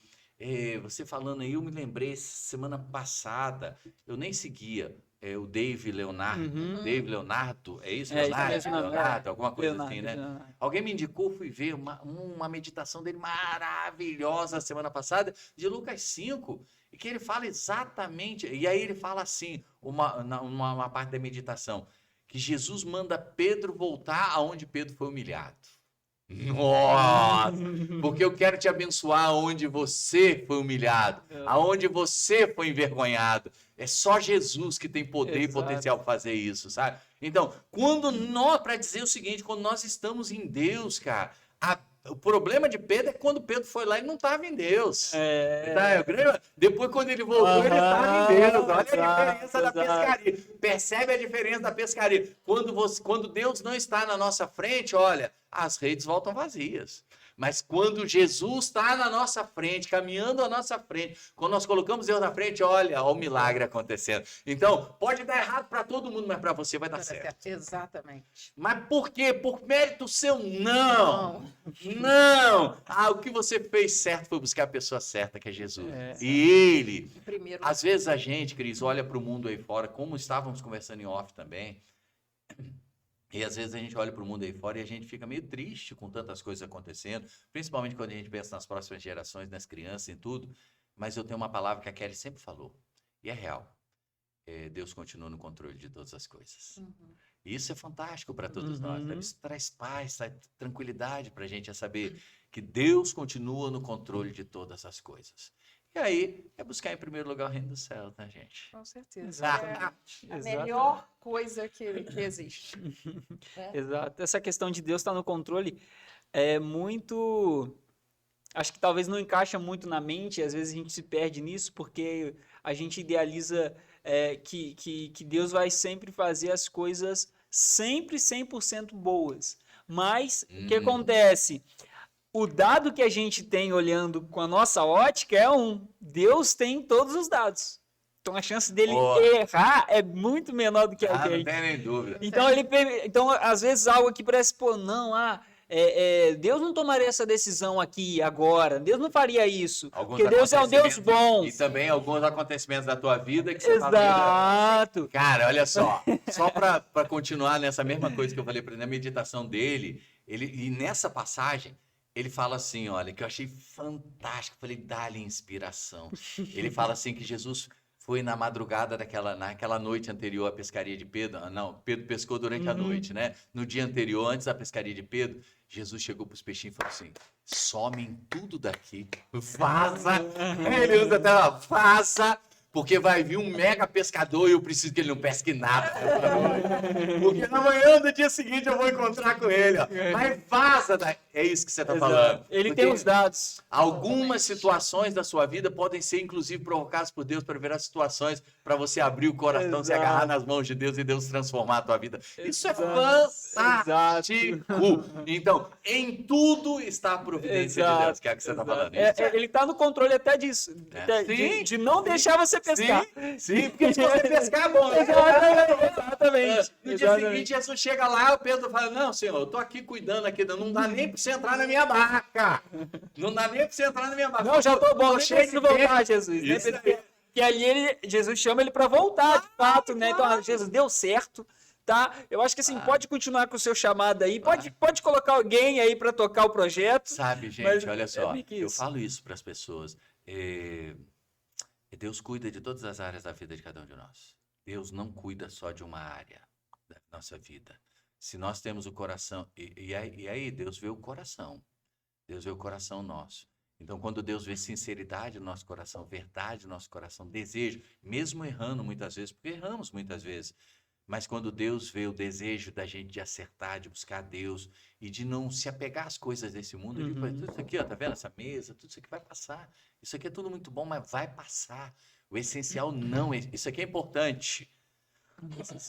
[SPEAKER 3] você falando aí, eu me lembrei, semana passada, eu nem seguia o Dave Leonardo, é isso? Leonardo, alguma coisa assim, né? Leonardo. Alguém me indicou, fui ver uma meditação dele maravilhosa semana passada, de Lucas 5, e que ele fala exatamente, e aí ele fala assim, uma parte da meditação, que Jesus manda Pedro voltar aonde Pedro foi humilhado. Nossa! Porque eu quero te abençoar onde você foi humilhado, aonde você foi envergonhado. É só Jesus que tem poder e potencial para fazer isso, sabe? Então, para dizer o seguinte, quando nós estamos em Deus, cara, o problema de Pedro é quando Pedro foi lá e não estava em Deus. Depois, quando ele voltou, ele estava em Deus. Olha a diferença da pescaria. Percebe a diferença da pescaria. Quando Deus não está na nossa frente, olha, as redes voltam vazias. Mas quando Jesus está na nossa frente, caminhando à nossa frente, quando nós colocamos Deus na frente, olha o milagre acontecendo. Então, pode dar errado para todo mundo, mas para você vai dar certo.
[SPEAKER 2] Exatamente.
[SPEAKER 3] Mas por quê? Por mérito seu? Não! O que você fez certo foi buscar a pessoa certa, que é Jesus. E ele, às vezes a gente, Cris, olha para o mundo aí fora, como estávamos conversando em off também, E às vezes a gente olha para o mundo aí fora e a gente fica meio triste com tantas coisas acontecendo, principalmente quando a gente pensa nas próximas gerações, nas crianças e tudo. Mas eu tenho uma palavra que a Kelly sempre falou, e é real. Deus continua no controle de todas as coisas. E isso é fantástico para todos nós. Isso traz paz, traz tranquilidade para a gente, é saber que Deus continua no controle de todas as coisas. E aí, é buscar em primeiro lugar o reino dos céus, né, gente?
[SPEAKER 2] Com certeza.
[SPEAKER 1] Exatamente.
[SPEAKER 2] É a melhor coisa que existe.
[SPEAKER 1] Exato. Essa questão de Deus estar no controle é muito... Acho que talvez não encaixa muito na mente, às vezes a gente se perde nisso, porque a gente idealiza que Deus vai sempre fazer as coisas sempre 100% boas. Mas, o que acontece? O dado que a gente tem olhando com a nossa ótica é Deus tem todos os dados. Então a chance dele errar é muito menor do que a gente.
[SPEAKER 3] Não tem nem dúvida.
[SPEAKER 1] Então, às vezes algo que parece, Deus não tomaria essa decisão aqui, agora. Deus não faria isso. Porque Deus é um Deus bom.
[SPEAKER 3] E também alguns acontecimentos da tua vida que você
[SPEAKER 1] Exato.
[SPEAKER 3] Cara, olha só. Só para continuar nessa mesma coisa que eu falei na meditação dele, e nessa passagem, ele fala assim, olha, que eu achei fantástico. Eu falei, dá-lhe inspiração. Ele fala assim que Jesus foi na madrugada naquela noite anterior à pescaria de Pedro. Não, Pedro pescou durante a noite, né? No dia anterior, antes da pescaria de Pedro, Jesus chegou para os peixinhos e falou assim, somem tudo daqui, vaza. Ele usa até lá, vaza, porque vai vir um mega pescador e eu preciso que ele não pesque nada. Porque na manhã do dia seguinte eu vou encontrar com ele. Ó. Mas vaza. É isso que você está falando.
[SPEAKER 1] Ele
[SPEAKER 3] porque
[SPEAKER 1] tem os dados.
[SPEAKER 3] algumas situações da sua vida podem ser, inclusive, provocadas por Deus para virar situações para você abrir o coração, se agarrar nas mãos de Deus e Deus transformar a tua vida. Isso é fantástico. Então, em tudo está a providência de Deus, que é o que você está falando.
[SPEAKER 1] Ele está no controle até disso. De não deixar você pescar.
[SPEAKER 3] Sim, porque se você pescar é bom.
[SPEAKER 1] Exatamente.
[SPEAKER 3] No dia seguinte, Jesus chega lá, o Pedro fala, não, Senhor, eu estou aqui cuidando aqui, não dá nem para você entrar na minha barca. Não dá nem para você entrar na minha barca.
[SPEAKER 1] Não, já estou bom, não preciso voltar, Jesus. Que ali Jesus chama ele para voltar, de fato, né? Então, Jesus, deu certo, tá? Eu acho que assim, pode continuar com o seu chamado aí, pode colocar alguém aí para tocar o projeto.
[SPEAKER 3] Sabe, gente, olha só, eu falo isso para as pessoas. Deus cuida de todas as áreas da vida de cada um de nós. Deus não cuida só de uma área da nossa vida. Se nós temos o coração, e aí Deus vê o coração. Deus vê o coração nosso. Então, quando Deus vê sinceridade no nosso coração, verdade no nosso coração, desejo, mesmo errando muitas vezes, porque erramos muitas vezes, mas quando Deus vê o desejo da gente de acertar, de buscar Deus e de não se apegar às coisas desse mundo, eu digo, tudo isso aqui, ó, tá vendo essa mesa, tudo isso aqui vai passar. Isso aqui é tudo muito bom, mas vai passar. O essencial não é. Isso aqui é importante.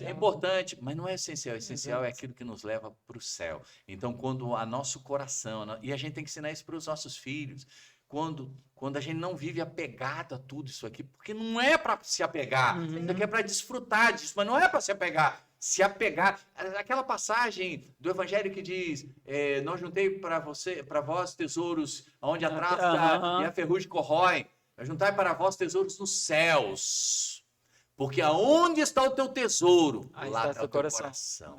[SPEAKER 3] É importante, mas não é essencial. O essencial é aquilo que nos leva para o céu. Então, quando o nosso coração... E a gente tem que ensinar isso para os nossos filhos. Quando a gente não vive apegado a tudo isso aqui, porque não é para se apegar. Isso aqui é para desfrutar disso, mas não é para se apegar. Se apegar. Aquela passagem do Evangelho que diz, não juntei para vós tesouros onde a traça e a ferrugem corrói. Juntai para vós tesouros nos céus. Porque aonde está o teu tesouro? Lá está o teu coração.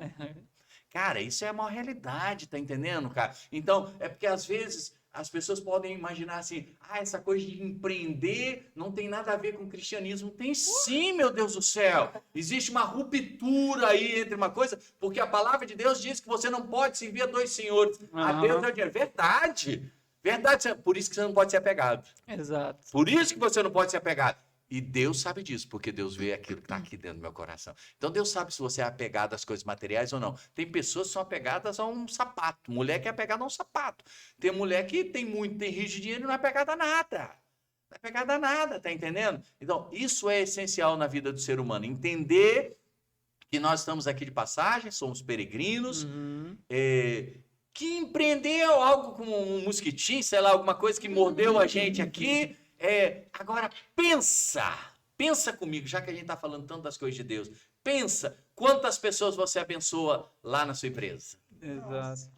[SPEAKER 3] Cara, isso é a maior realidade, tá entendendo, cara? Então, é porque às vezes as pessoas podem imaginar assim, essa coisa de empreender não tem nada a ver com o cristianismo. Tem sim, meu Deus do céu. Existe uma ruptura aí entre uma coisa, porque a palavra de Deus diz que você não pode servir a dois senhores. A Deus é o dinheiro. Verdade. Verdade. Por isso que você não pode ser apegado.
[SPEAKER 1] Exato.
[SPEAKER 3] Por isso que você não pode ser apegado. E Deus sabe disso, porque Deus vê aquilo que está aqui dentro do meu coração. Então Deus sabe se você é apegado às coisas materiais ou não. Tem pessoas que são apegadas a um sapato. Mulher que é apegada a um sapato. Tem mulher que tem rios de dinheiro e não é apegada a nada. Não é apegada a nada, tá entendendo? Então, isso é essencial na vida do ser humano. Entender que nós estamos aqui de passagem, somos peregrinos, que empreendeu algo como um mosquitinho, sei lá, alguma coisa que mordeu a gente aqui. Agora pensa comigo, já que a gente está falando tanto das coisas de Deus, pensa quantas pessoas você abençoa lá na sua empresa.
[SPEAKER 1] Exato.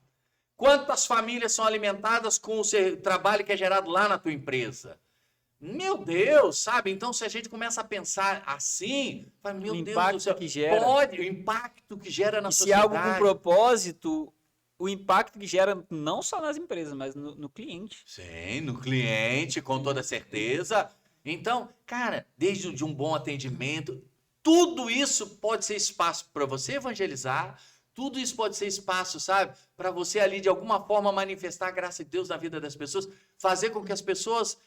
[SPEAKER 3] Quantas famílias são alimentadas com o seu trabalho que é gerado lá na tua empresa. Meu Deus, sabe? Então, se a gente começa a pensar assim, fala, meu
[SPEAKER 1] O
[SPEAKER 3] Deus do
[SPEAKER 1] impacto
[SPEAKER 3] céu,
[SPEAKER 1] que gera.
[SPEAKER 3] pode, o impacto que gera na
[SPEAKER 1] E se é algo com
[SPEAKER 3] sociedade.
[SPEAKER 1] propósito, o impacto que gera não só nas empresas, mas no cliente.
[SPEAKER 3] Sim, no cliente, com toda certeza. Então, cara, desde de um bom atendimento, tudo isso pode ser espaço para você evangelizar, tudo isso pode ser espaço, sabe, para você ali de alguma forma manifestar a graça de Deus na vida das pessoas, fazer com que as pessoas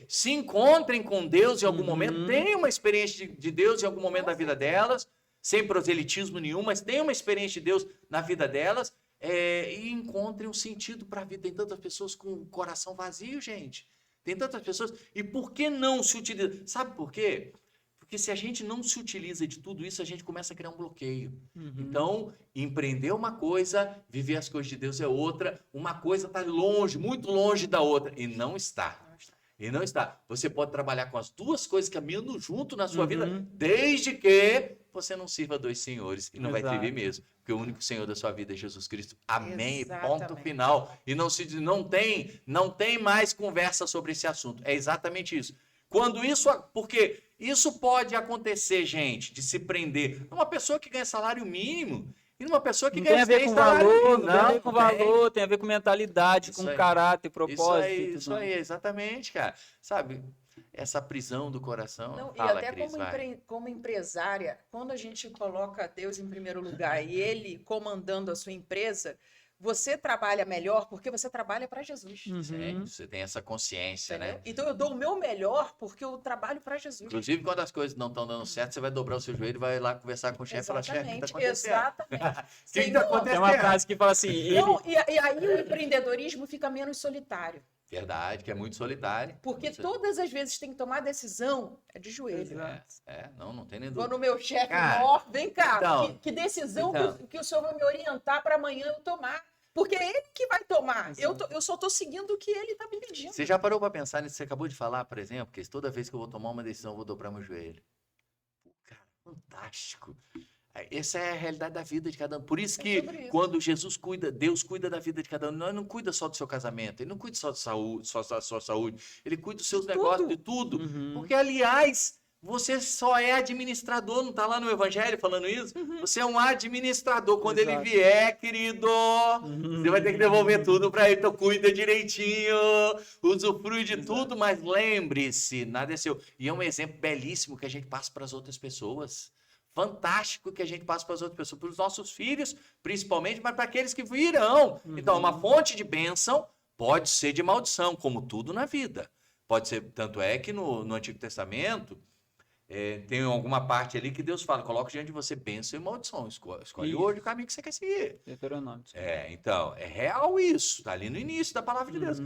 [SPEAKER 3] se encontrem com Deus em algum momento, tenham uma experiência de Deus em algum momento da vida delas, sem proselitismo nenhum, mas tenham uma experiência de Deus na vida delas. E encontrem um sentido para a vida. Tem tantas pessoas com o coração vazio, gente. Tem tantas pessoas. E por que não se utiliza? Sabe por quê? Porque se a gente não se utiliza de tudo isso, a gente começa a criar um bloqueio. Então, empreender é uma coisa, viver as coisas de Deus é outra. Uma coisa está longe, muito longe da outra. E não está. E não está. Você pode trabalhar com as duas coisas caminhando junto na sua vida, desde que você não sirva dois senhores. E não vai servir mesmo. Porque o único Senhor da sua vida é Jesus Cristo. Amém.
[SPEAKER 2] Exatamente.
[SPEAKER 3] Ponto final. E não tem mais conversa sobre esse assunto. É exatamente isso. Quando isso, porque isso pode acontecer, gente, de se prender. Uma pessoa que ganha salário mínimo e uma pessoa que
[SPEAKER 1] Não
[SPEAKER 3] ganha
[SPEAKER 1] tem a ver com
[SPEAKER 3] salário
[SPEAKER 1] valor,
[SPEAKER 3] mínimo.
[SPEAKER 1] não tem a ver com valor, tem a ver com mentalidade,
[SPEAKER 3] Isso
[SPEAKER 1] com
[SPEAKER 3] aí.
[SPEAKER 1] caráter, propósito. e tudo
[SPEAKER 3] Isso
[SPEAKER 1] mais.
[SPEAKER 3] aí, exatamente, cara. Sabe, essa prisão do coração.
[SPEAKER 2] Não, e
[SPEAKER 3] Fala,
[SPEAKER 2] até
[SPEAKER 3] Cris, vai.
[SPEAKER 2] como empresária, quando a gente coloca Deus em primeiro lugar e Ele comandando a sua empresa, você trabalha melhor porque você trabalha para Jesus.
[SPEAKER 3] Sim, você tem essa consciência,
[SPEAKER 2] Entendeu?
[SPEAKER 3] né?
[SPEAKER 2] Então eu dou o meu melhor porque eu trabalho para Jesus.
[SPEAKER 3] Inclusive, quando as coisas não estão dando certo, você vai dobrar o seu joelho e vai lá conversar com o chefe e falar, chefe, o que está acontecendo?
[SPEAKER 2] Exatamente.
[SPEAKER 3] O que está
[SPEAKER 2] Senhor,
[SPEAKER 3] acontecendo?
[SPEAKER 1] Tem uma frase que fala assim,
[SPEAKER 2] Não, e aí o empreendedorismo fica menos solitário.
[SPEAKER 3] Verdade, que é muito solitário.
[SPEAKER 2] Porque
[SPEAKER 3] Você-
[SPEAKER 2] todas as vezes tem que tomar decisão é de joelho.
[SPEAKER 3] não tem nem
[SPEAKER 2] Quando
[SPEAKER 3] dúvida.
[SPEAKER 2] o meu chefe
[SPEAKER 3] Cara,
[SPEAKER 2] morre, vem cá,
[SPEAKER 3] então,
[SPEAKER 2] que decisão
[SPEAKER 3] então.
[SPEAKER 2] que o senhor vai me orientar para amanhã eu tomar? Porque é ele que vai tomar. Eu só estou seguindo o que ele está me pedindo.
[SPEAKER 3] Você já parou para pensar nisso que você acabou de falar, por exemplo? Que toda vez que eu vou tomar uma decisão, eu vou dobrar meu joelho. Pô, cara, fantástico. Essa é a realidade da vida de cada um. Por isso que
[SPEAKER 2] sobre isso.
[SPEAKER 3] quando Jesus cuida, Deus cuida da vida de cada um. Nós não cuida só do seu casamento, ele não cuida só de saúde, só da sua saúde. Ele cuida dos seus negócios, de tudo. Porque, aliás, você só é administrador, não está lá no Evangelho falando isso? Você é um administrador. Quando ele
[SPEAKER 1] Exato.
[SPEAKER 3] vier, querido, você vai ter que devolver tudo para ele. Então, cuida direitinho, usufrui de tudo, mas lembre-se, nada é seu. E é um exemplo belíssimo que a gente passa para as outras pessoas. Fantástico que a gente passa para as outras pessoas, para os nossos filhos, principalmente, mas para aqueles que virão. Então, uma fonte de bênção pode ser de maldição, como tudo na vida. Pode ser, tanto é que no Antigo Testamento tem alguma parte ali que Deus fala, coloca diante de você bênção e maldição. Escolhe
[SPEAKER 1] Isso.
[SPEAKER 3] hoje o caminho que você quer seguir.
[SPEAKER 1] Deuteronômio.
[SPEAKER 3] Então, é real isso. Está ali no início da palavra de Deus.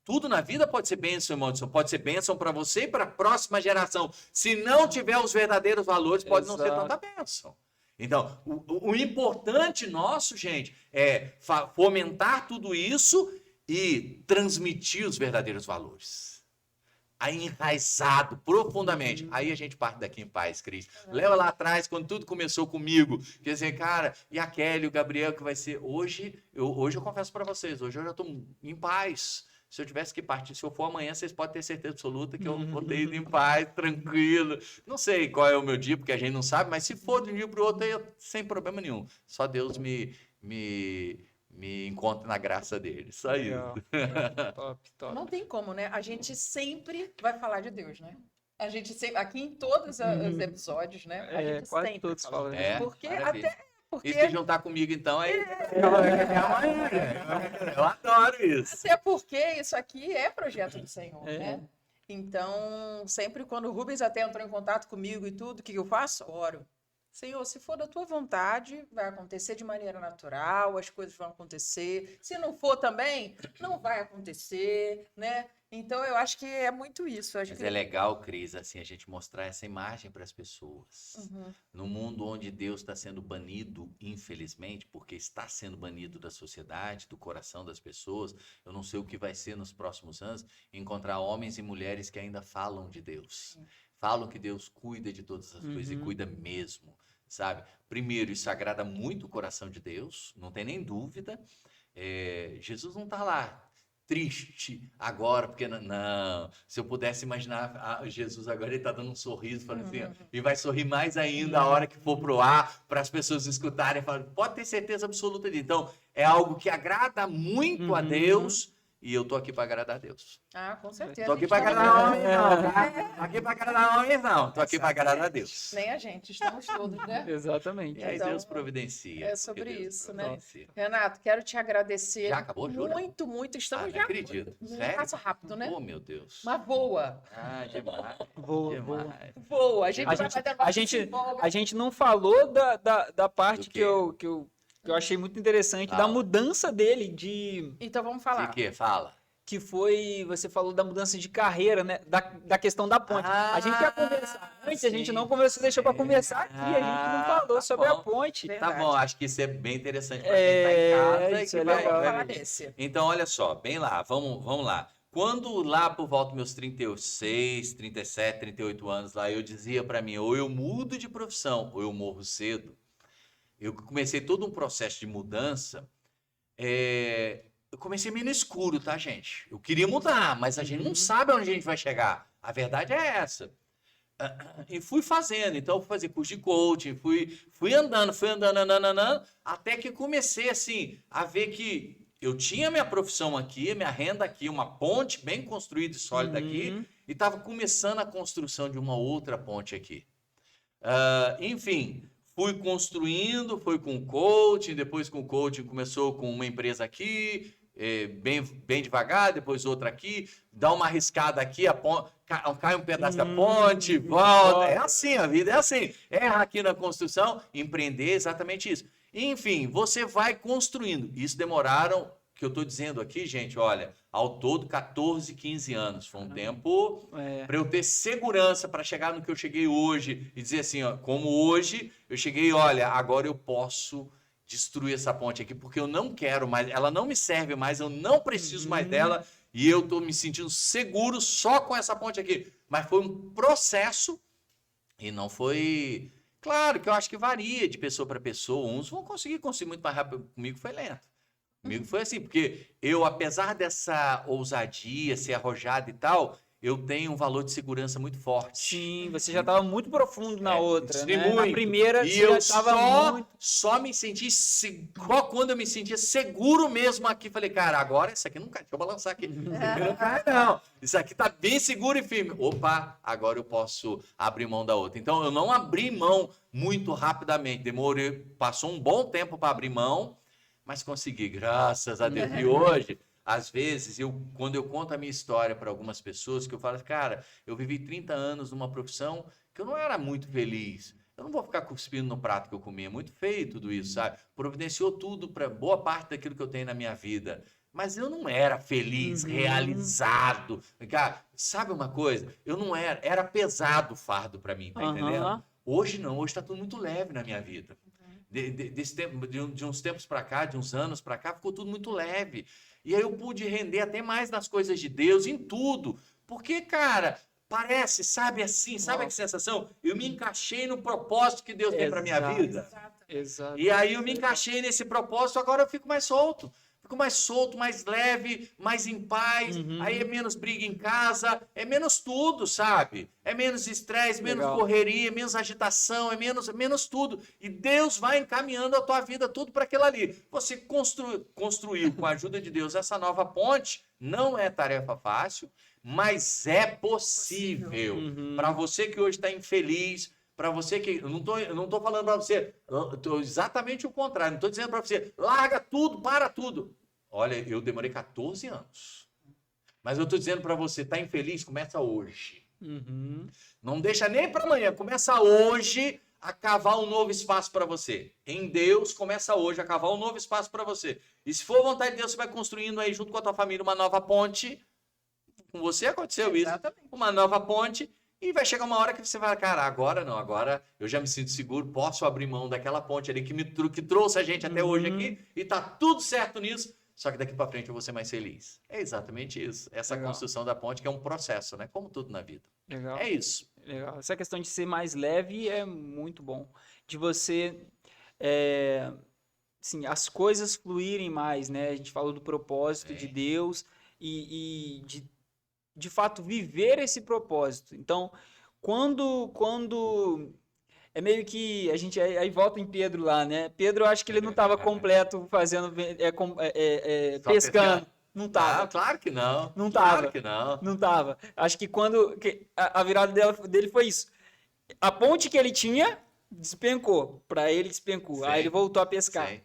[SPEAKER 3] Tudo na vida pode ser bênção e maldição. Pode ser bênção para você e para a próxima geração. Se não tiver os verdadeiros valores, pode não ser
[SPEAKER 1] Exato.
[SPEAKER 3] tanta bênção. Então, o importante nosso, gente, é fomentar tudo isso e transmitir os verdadeiros valores. Aí enraizado profundamente. Aí a gente parte daqui em paz, Cris. Leva lá atrás, quando tudo começou comigo. Quer dizer, cara, e a Kelly, o Gabriel, que vai ser. Hoje eu confesso para vocês, hoje eu já estou em paz. Se eu tivesse que partir, se eu for amanhã, vocês podem ter certeza absoluta que eu vou ter ido em paz, tranquilo. Não sei qual é o meu dia, porque a gente não sabe, mas se for de um dia para o outro, aí sem problema nenhum. Só Deus me encontra na graça dele. Só isso.
[SPEAKER 1] Legal. Top, top.
[SPEAKER 2] Não tem como, né? A gente sempre vai falar de Deus, né? A gente sempre, aqui em todos os episódios, né? A gente
[SPEAKER 1] quase
[SPEAKER 2] sempre
[SPEAKER 1] todos
[SPEAKER 2] fala.
[SPEAKER 1] falam.
[SPEAKER 2] Porque
[SPEAKER 3] maravilha.
[SPEAKER 2] até porque
[SPEAKER 3] E se juntar comigo, então, aí. Eu adoro isso.
[SPEAKER 2] Até porque isso aqui é projeto do Senhor,
[SPEAKER 1] É.
[SPEAKER 2] né? Então, sempre quando o Rubens até entrou em contato comigo e tudo, o que eu faço? Oro. Senhor, se for da tua vontade, vai acontecer de maneira natural, as coisas vão acontecer. Se não for também, não vai acontecer, né? Então, eu acho que é muito isso. Acho
[SPEAKER 3] Mas
[SPEAKER 2] que...
[SPEAKER 3] é legal, Cris, assim, a gente mostrar essa imagem para as pessoas.
[SPEAKER 2] Uhum.
[SPEAKER 3] No mundo onde Deus está sendo banido, infelizmente, porque está sendo banido da sociedade, do coração das pessoas, eu não sei o que vai ser nos próximos anos, encontrar homens e mulheres que ainda falam de Deus. Falam que Deus cuida de todas as coisas e cuida mesmo, sabe? Primeiro, isso agrada muito o coração de Deus, não tem nem dúvida. Jesus não está lá triste agora, porque não, se eu pudesse imaginar Jesus agora, ele tá dando um sorriso, falando assim, ó, e vai sorrir mais ainda a hora que for pro ar, para as pessoas escutarem, falando, pode ter certeza absoluta disso. Então, é algo que agrada muito a Deus, e eu tô aqui para agradar a Deus.
[SPEAKER 2] Ah, com certeza.
[SPEAKER 3] Tô aqui
[SPEAKER 2] A
[SPEAKER 3] para
[SPEAKER 2] gente
[SPEAKER 3] agradar
[SPEAKER 2] tá-
[SPEAKER 3] homens, não, tá? Tô aqui para agradar homens, não. Tô aqui para agradar a Deus.
[SPEAKER 2] Nem a gente, estamos todos, né?
[SPEAKER 1] Exatamente.
[SPEAKER 3] E aí
[SPEAKER 2] Então,
[SPEAKER 3] Deus providencia.
[SPEAKER 2] é sobre
[SPEAKER 3] porque Deus
[SPEAKER 2] isso, né?
[SPEAKER 3] providencia.
[SPEAKER 2] Renato, quero te agradecer
[SPEAKER 3] Já acabou, jura?
[SPEAKER 2] muito, muito. Estamos
[SPEAKER 3] Não
[SPEAKER 2] já.
[SPEAKER 3] acredito.
[SPEAKER 2] Não
[SPEAKER 3] Sério?
[SPEAKER 2] passa rápido, né?
[SPEAKER 3] Oh, meu Deus.
[SPEAKER 2] Mas voa.
[SPEAKER 3] Ah, demais.
[SPEAKER 1] Boa,
[SPEAKER 3] demais.
[SPEAKER 2] Voa. A gente
[SPEAKER 1] A
[SPEAKER 2] vai
[SPEAKER 1] gente,
[SPEAKER 2] fazer
[SPEAKER 1] a gente, a gente não falou da parte
[SPEAKER 3] Do
[SPEAKER 1] que
[SPEAKER 3] quê?
[SPEAKER 1] eu achei muito interessante, da
[SPEAKER 3] Fala.
[SPEAKER 1] mudança dele, de
[SPEAKER 2] Então vamos
[SPEAKER 3] De
[SPEAKER 2] falar.
[SPEAKER 3] quê? Fala.
[SPEAKER 1] que foi, você falou da mudança de carreira, né? Da questão da ponte. A gente ia conversar antes, a gente
[SPEAKER 3] sim.
[SPEAKER 1] não conversou, deixou para conversar aqui, a gente não falou
[SPEAKER 3] tá
[SPEAKER 1] sobre a
[SPEAKER 3] bom.
[SPEAKER 1] ponte.
[SPEAKER 2] É.
[SPEAKER 3] Tá
[SPEAKER 2] Verdade.
[SPEAKER 3] bom, acho que isso é bem interessante para quem tá em casa.
[SPEAKER 1] isso
[SPEAKER 3] e
[SPEAKER 1] é
[SPEAKER 3] que vai,
[SPEAKER 1] legal.
[SPEAKER 2] Vamos
[SPEAKER 3] vai
[SPEAKER 2] falar
[SPEAKER 3] ver.
[SPEAKER 2] desse.
[SPEAKER 3] Então, olha só, bem lá, vamos lá. Quando lá por volta dos meus 36, 37, 38 anos lá, eu dizia para mim, ou eu mudo de profissão, ou eu morro cedo. Eu comecei todo um processo de mudança. Eu comecei meio no escuro, tá, gente? Eu queria mudar, mas a gente não sabe onde a gente vai chegar. A verdade é essa. E fui fazendo, então fui fazer curso de coaching, fui andando, andando, até que comecei assim a ver que eu tinha minha profissão aqui, minha renda aqui, uma ponte bem construída e sólida aqui, e estava começando a construção de uma outra ponte aqui. Enfim, fui construindo, foi com coaching, depois com coaching começou com uma empresa aqui, bem devagar, depois outra aqui, dá uma arriscada aqui, cai um pedaço da ponte, volta. É assim a vida, é assim. Erra aqui na construção, empreender é exatamente isso. Enfim, você vai construindo. Isso demoraram, que eu estou dizendo aqui, gente, olha, ao todo 14, 15 anos. Foi um tempo para eu ter segurança para chegar no que eu cheguei hoje e dizer assim, ó, como hoje eu cheguei, olha, agora eu posso destruir essa ponte aqui, porque eu não quero mais, ela não me serve mais, eu não preciso mais dela e eu estou me sentindo seguro só com essa ponte aqui. Mas foi um processo e não foi... Claro que eu acho que varia de pessoa para pessoa, uns vão conseguir muito mais rápido, comigo foi lento. Comigo foi assim, porque eu, apesar dessa ousadia, ser arrojado e tal, eu tenho um valor de segurança muito forte.
[SPEAKER 1] Sim, você já estava muito profundo na outra, né?
[SPEAKER 3] Muito.
[SPEAKER 1] Na primeira,
[SPEAKER 3] E
[SPEAKER 1] você
[SPEAKER 3] eu
[SPEAKER 1] já estava muito...
[SPEAKER 3] só me senti só quando eu me sentia seguro mesmo aqui. Falei, cara, agora isso aqui não cai. Deixa eu balançar aqui. Isso aqui não cai, não. Isso aqui tá bem seguro e firme. Opa, agora eu posso abrir mão da outra. Então, eu não abri mão muito rapidamente. Demorei, passou um bom tempo para abrir mão, mas consegui, graças a Deus. E hoje... Às vezes, quando eu conto a minha história para algumas pessoas, que eu falo, cara, eu vivi 30 anos numa profissão que eu não era muito feliz. Eu não vou ficar cuspindo no prato que eu comia. É muito feio tudo isso, sabe? Providenciou tudo para boa parte daquilo que eu tenho na minha vida. Mas eu não era feliz, realizado. Cara, sabe uma coisa? Eu não era. Era pesado o fardo para mim, tá entendendo? Hoje não. Hoje está tudo muito leve na minha vida. De uns tempos para cá, de uns anos para cá, ficou tudo muito leve. E aí eu pude render até mais nas coisas de Deus, em tudo. Porque, cara, parece, sabe assim, sabe que sensação? Eu me encaixei no propósito que Deus tem para minha vida.
[SPEAKER 1] Exato.
[SPEAKER 3] E aí eu me encaixei nesse propósito, agora eu fico mais solto. Fico mais solto, mais leve, mais em paz. Aí é menos briga em casa, é menos tudo, sabe? É menos estresse, menos correria, menos agitação, é menos tudo. E Deus vai encaminhando a tua vida tudo para aquilo ali. Você construiu com a ajuda de Deus essa nova ponte, não é tarefa fácil, mas é possível. Para você que hoje está infeliz, para você que... Eu não tô falando para você... exatamente o contrário. Não estou dizendo para você, larga tudo, para tudo. Olha, eu demorei 14 anos. Mas eu estou dizendo para você, tá infeliz? Começa hoje. Não deixa nem para amanhã. Começa hoje a cavar um novo espaço para você. Em Deus, começa hoje a cavar um novo espaço para você. E se for vontade de Deus, você vai construindo aí junto com a tua família uma nova ponte. Com você aconteceu isso. Uma nova ponte. E vai chegar uma hora que você vai, cara, agora não, agora eu já me sinto seguro, posso abrir mão daquela ponte ali que trouxe a gente até hoje aqui e tá tudo certo nisso, só que daqui para frente eu vou ser mais feliz. É exatamente isso. Essa construção da ponte que é um processo, né? Como tudo na vida.
[SPEAKER 1] Legal.
[SPEAKER 3] É isso.
[SPEAKER 1] Legal. Essa questão de ser mais leve é muito bom. De você, assim, as coisas fluírem mais, né? A gente falou do propósito de Deus. e de fato viver esse propósito. Então, quando é meio que a gente aí volta em Pedro lá, né? Pedro, eu acho que ele não estava completo fazendo
[SPEAKER 3] Só
[SPEAKER 1] pescando, não
[SPEAKER 3] Ah,
[SPEAKER 1] estava.
[SPEAKER 3] claro que não.
[SPEAKER 1] Não
[SPEAKER 3] Claro
[SPEAKER 1] tava.
[SPEAKER 3] que não.
[SPEAKER 1] Não tava. Acho que a virada dele foi isso. A ponte que ele tinha despencou. Pra ele despencou.
[SPEAKER 3] Sim,
[SPEAKER 1] Aí ele voltou a pescar.
[SPEAKER 3] Sim.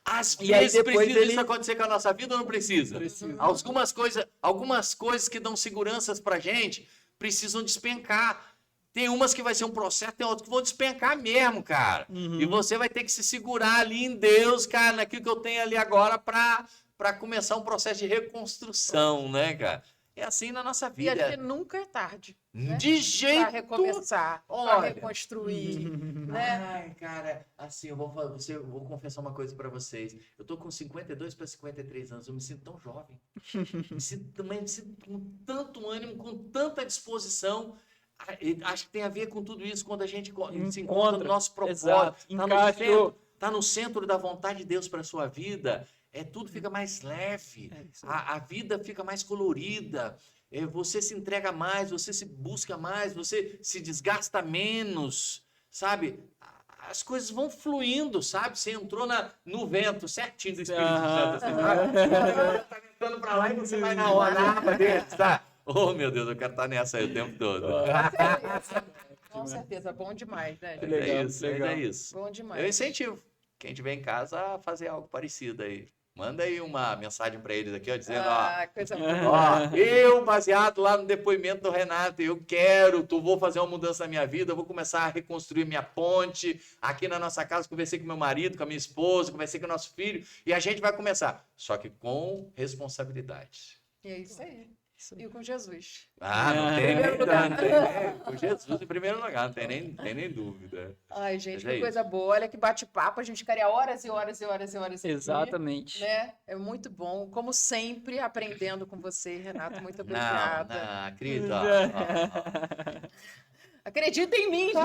[SPEAKER 3] Às
[SPEAKER 1] E aí
[SPEAKER 3] vezes
[SPEAKER 1] depois
[SPEAKER 3] precisa
[SPEAKER 1] ele-
[SPEAKER 3] isso acontecer com a nossa vida ou não precisa?
[SPEAKER 1] Precisa.
[SPEAKER 3] Algumas coisas que dão seguranças pra gente precisam despencar. Tem umas que vai ser um processo, tem outras que vão despencar mesmo, cara.
[SPEAKER 1] Uhum.
[SPEAKER 3] E você vai ter que se segurar ali em Deus, cara, naquilo que eu tenho ali agora pra começar um processo de reconstrução, né, cara? É assim na nossa
[SPEAKER 2] E acho que
[SPEAKER 3] vida.
[SPEAKER 2] nunca é tarde. Né?
[SPEAKER 3] De
[SPEAKER 2] Para
[SPEAKER 3] jeito
[SPEAKER 2] recomeçar, para
[SPEAKER 3] Olha.
[SPEAKER 2] reconstruir, né?
[SPEAKER 3] Ai, cara, assim, eu vou confessar uma coisa pra vocês. Eu tô com 52 para 53 anos, eu me sinto tão jovem. Me sinto com tanto ânimo, com tanta disposição. E acho que tem a ver com tudo isso quando a gente se encontra no nosso propósito.
[SPEAKER 1] Exato. Encaixou.
[SPEAKER 3] Tá no centro da vontade de Deus para sua vida. Tudo fica mais leve.
[SPEAKER 1] É isso aí.
[SPEAKER 3] A vida fica mais colorida. Você se entrega mais, você se busca mais, você se desgasta menos, sabe? As coisas vão fluindo, sabe? Você entrou no vento certinho do Espírito
[SPEAKER 1] Aham.
[SPEAKER 3] Santo. Assim, sabe? Tá ventando pra lá e você vai na hora dele, tá? Oh, meu Deus, eu quero estar nessa aí o tempo todo.
[SPEAKER 2] Com certeza, bom demais, né?
[SPEAKER 1] Que
[SPEAKER 2] gente?
[SPEAKER 1] legal,
[SPEAKER 3] É isso,
[SPEAKER 1] legal.
[SPEAKER 3] é isso.
[SPEAKER 2] Bom
[SPEAKER 3] Eu
[SPEAKER 2] demais.
[SPEAKER 3] incentivo quem tiver em casa a fazer algo parecido aí. Manda aí uma mensagem para eles aqui, ó, dizendo,
[SPEAKER 2] Ah, coisa boa.
[SPEAKER 3] ó, eu, baseado lá no depoimento do Renato, vou fazer uma mudança na minha vida, eu vou começar a reconstruir minha ponte aqui na nossa casa, conversei com meu marido, com a minha esposa, conversei com o nosso filho, e a gente vai começar, só que com responsabilidade.
[SPEAKER 2] E é isso aí.
[SPEAKER 1] Isso aí.
[SPEAKER 2] E com Jesus.
[SPEAKER 3] Ah, não tem nem dúvida, não tem, com Jesus em primeiro lugar, não tem nem dúvida.
[SPEAKER 2] Ai, gente,
[SPEAKER 3] Mas é
[SPEAKER 2] que coisa boa. Olha que bate-papo. A gente ficaria horas e horas e horas e horas aqui.
[SPEAKER 1] Exatamente.
[SPEAKER 2] Né? É muito bom. Como sempre, aprendendo com você, Renato. Muito
[SPEAKER 3] Não,
[SPEAKER 2] obrigada.
[SPEAKER 3] não, Cris, ó.
[SPEAKER 2] Acredita em mim, gente.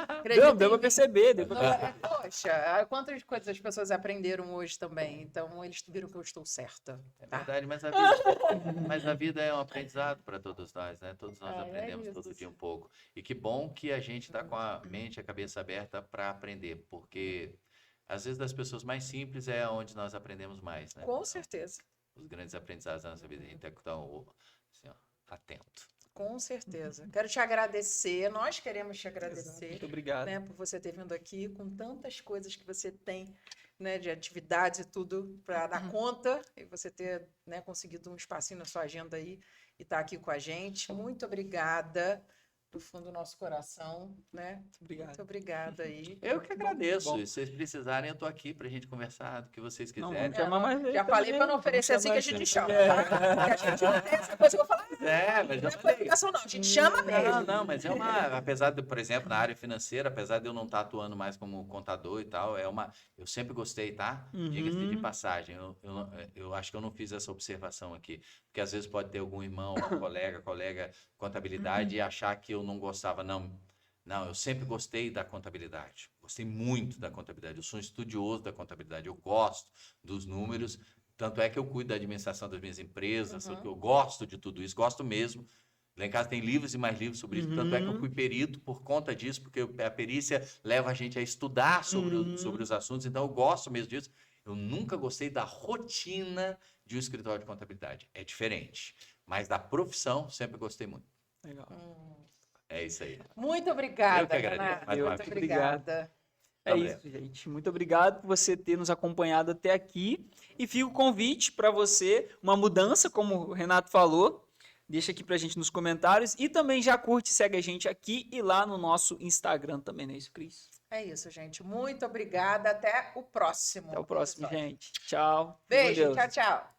[SPEAKER 2] Acredita
[SPEAKER 1] Deu pra
[SPEAKER 2] em mim.
[SPEAKER 1] perceber. Deu pra...
[SPEAKER 2] Poxa, quantas coisas as pessoas aprenderam hoje também. Então, eles viram que eu estou certa.
[SPEAKER 3] É
[SPEAKER 2] Tá?
[SPEAKER 3] verdade, mas a vida é um aprendizado para todos nós, né? Todos nós
[SPEAKER 2] É
[SPEAKER 3] aprendemos
[SPEAKER 2] isso.
[SPEAKER 3] todo dia um pouco. E que bom que a gente está com a mente e a cabeça aberta para aprender, porque às vezes das pessoas mais simples é onde nós aprendemos mais, né?
[SPEAKER 2] Com certeza.
[SPEAKER 3] Os grandes aprendizados da nossa vida, a gente tem que estar assim, ó, atento.
[SPEAKER 2] Com certeza. Quero te agradecer. Nós queremos te agradecer.
[SPEAKER 1] Muito obrigado.
[SPEAKER 2] Né, por você ter vindo aqui com tantas coisas que você tem, né, de atividades e tudo para dar conta e você ter, né, conseguido um espacinho na sua agenda aí e estar aqui com a gente. Muito obrigada do fundo do nosso coração, né?
[SPEAKER 1] Muito obrigado.
[SPEAKER 2] Muito obrigada aí.
[SPEAKER 3] Eu que agradeço.
[SPEAKER 1] bom.
[SPEAKER 3] E se vocês precisarem, eu tô aqui pra gente conversar do que vocês
[SPEAKER 1] Não,
[SPEAKER 3] quiserem.
[SPEAKER 1] vamos chamar mais vezes
[SPEAKER 2] Já falei
[SPEAKER 1] também,
[SPEAKER 2] para não
[SPEAKER 1] vamos
[SPEAKER 2] oferecer assim que a
[SPEAKER 1] chamar
[SPEAKER 2] gente
[SPEAKER 1] sempre.
[SPEAKER 2] chama, tá? Porque a gente não tem essa coisa que eu falo,
[SPEAKER 3] Mas
[SPEAKER 2] não
[SPEAKER 3] já
[SPEAKER 2] é
[SPEAKER 3] falei.
[SPEAKER 2] qualificação não, a gente chama mesmo.
[SPEAKER 3] Não, mas apesar de, por exemplo, na área financeira, apesar de eu não estar atuando mais como contador e tal, eu sempre gostei, tá? Diga-se de passagem, eu acho que eu não fiz essa observação aqui, porque às vezes pode ter algum irmão, colega contabilidade e achar que eu não gostava, não, eu sempre gostei da contabilidade, gostei muito da contabilidade, eu sou um estudioso da contabilidade, eu gosto dos números, tanto é que eu cuido da administração das minhas empresas, eu gosto de tudo isso, gosto mesmo. Lá em casa tem livros e mais livros sobre isso, tanto é que eu fui perito por conta disso, porque a perícia leva a gente a estudar sobre os assuntos, então eu gosto mesmo disso. Eu nunca gostei da rotina de um escritório de contabilidade, é diferente, mas da profissão sempre gostei muito.
[SPEAKER 1] Legal.
[SPEAKER 3] É isso aí.
[SPEAKER 2] Muito obrigada,
[SPEAKER 3] Eu que agradeço.
[SPEAKER 2] Renato.
[SPEAKER 3] Mais uma
[SPEAKER 2] Muito
[SPEAKER 3] vez.
[SPEAKER 2] obrigada.
[SPEAKER 1] É
[SPEAKER 3] Gabriel.
[SPEAKER 1] isso, gente. Muito obrigado por você ter nos acompanhado até aqui. E fica o convite para você, uma mudança, como o Renato falou. Deixa aqui pra gente nos comentários. E também já curte, segue a gente aqui e lá no nosso Instagram também, não é isso, Cris?
[SPEAKER 2] É isso, gente. Muito obrigada. Até o próximo.
[SPEAKER 1] Até o próximo,
[SPEAKER 2] episódio.
[SPEAKER 1] gente. Tchau. Fique com
[SPEAKER 2] Beijo.
[SPEAKER 1] Deus.
[SPEAKER 2] Tchau, tchau.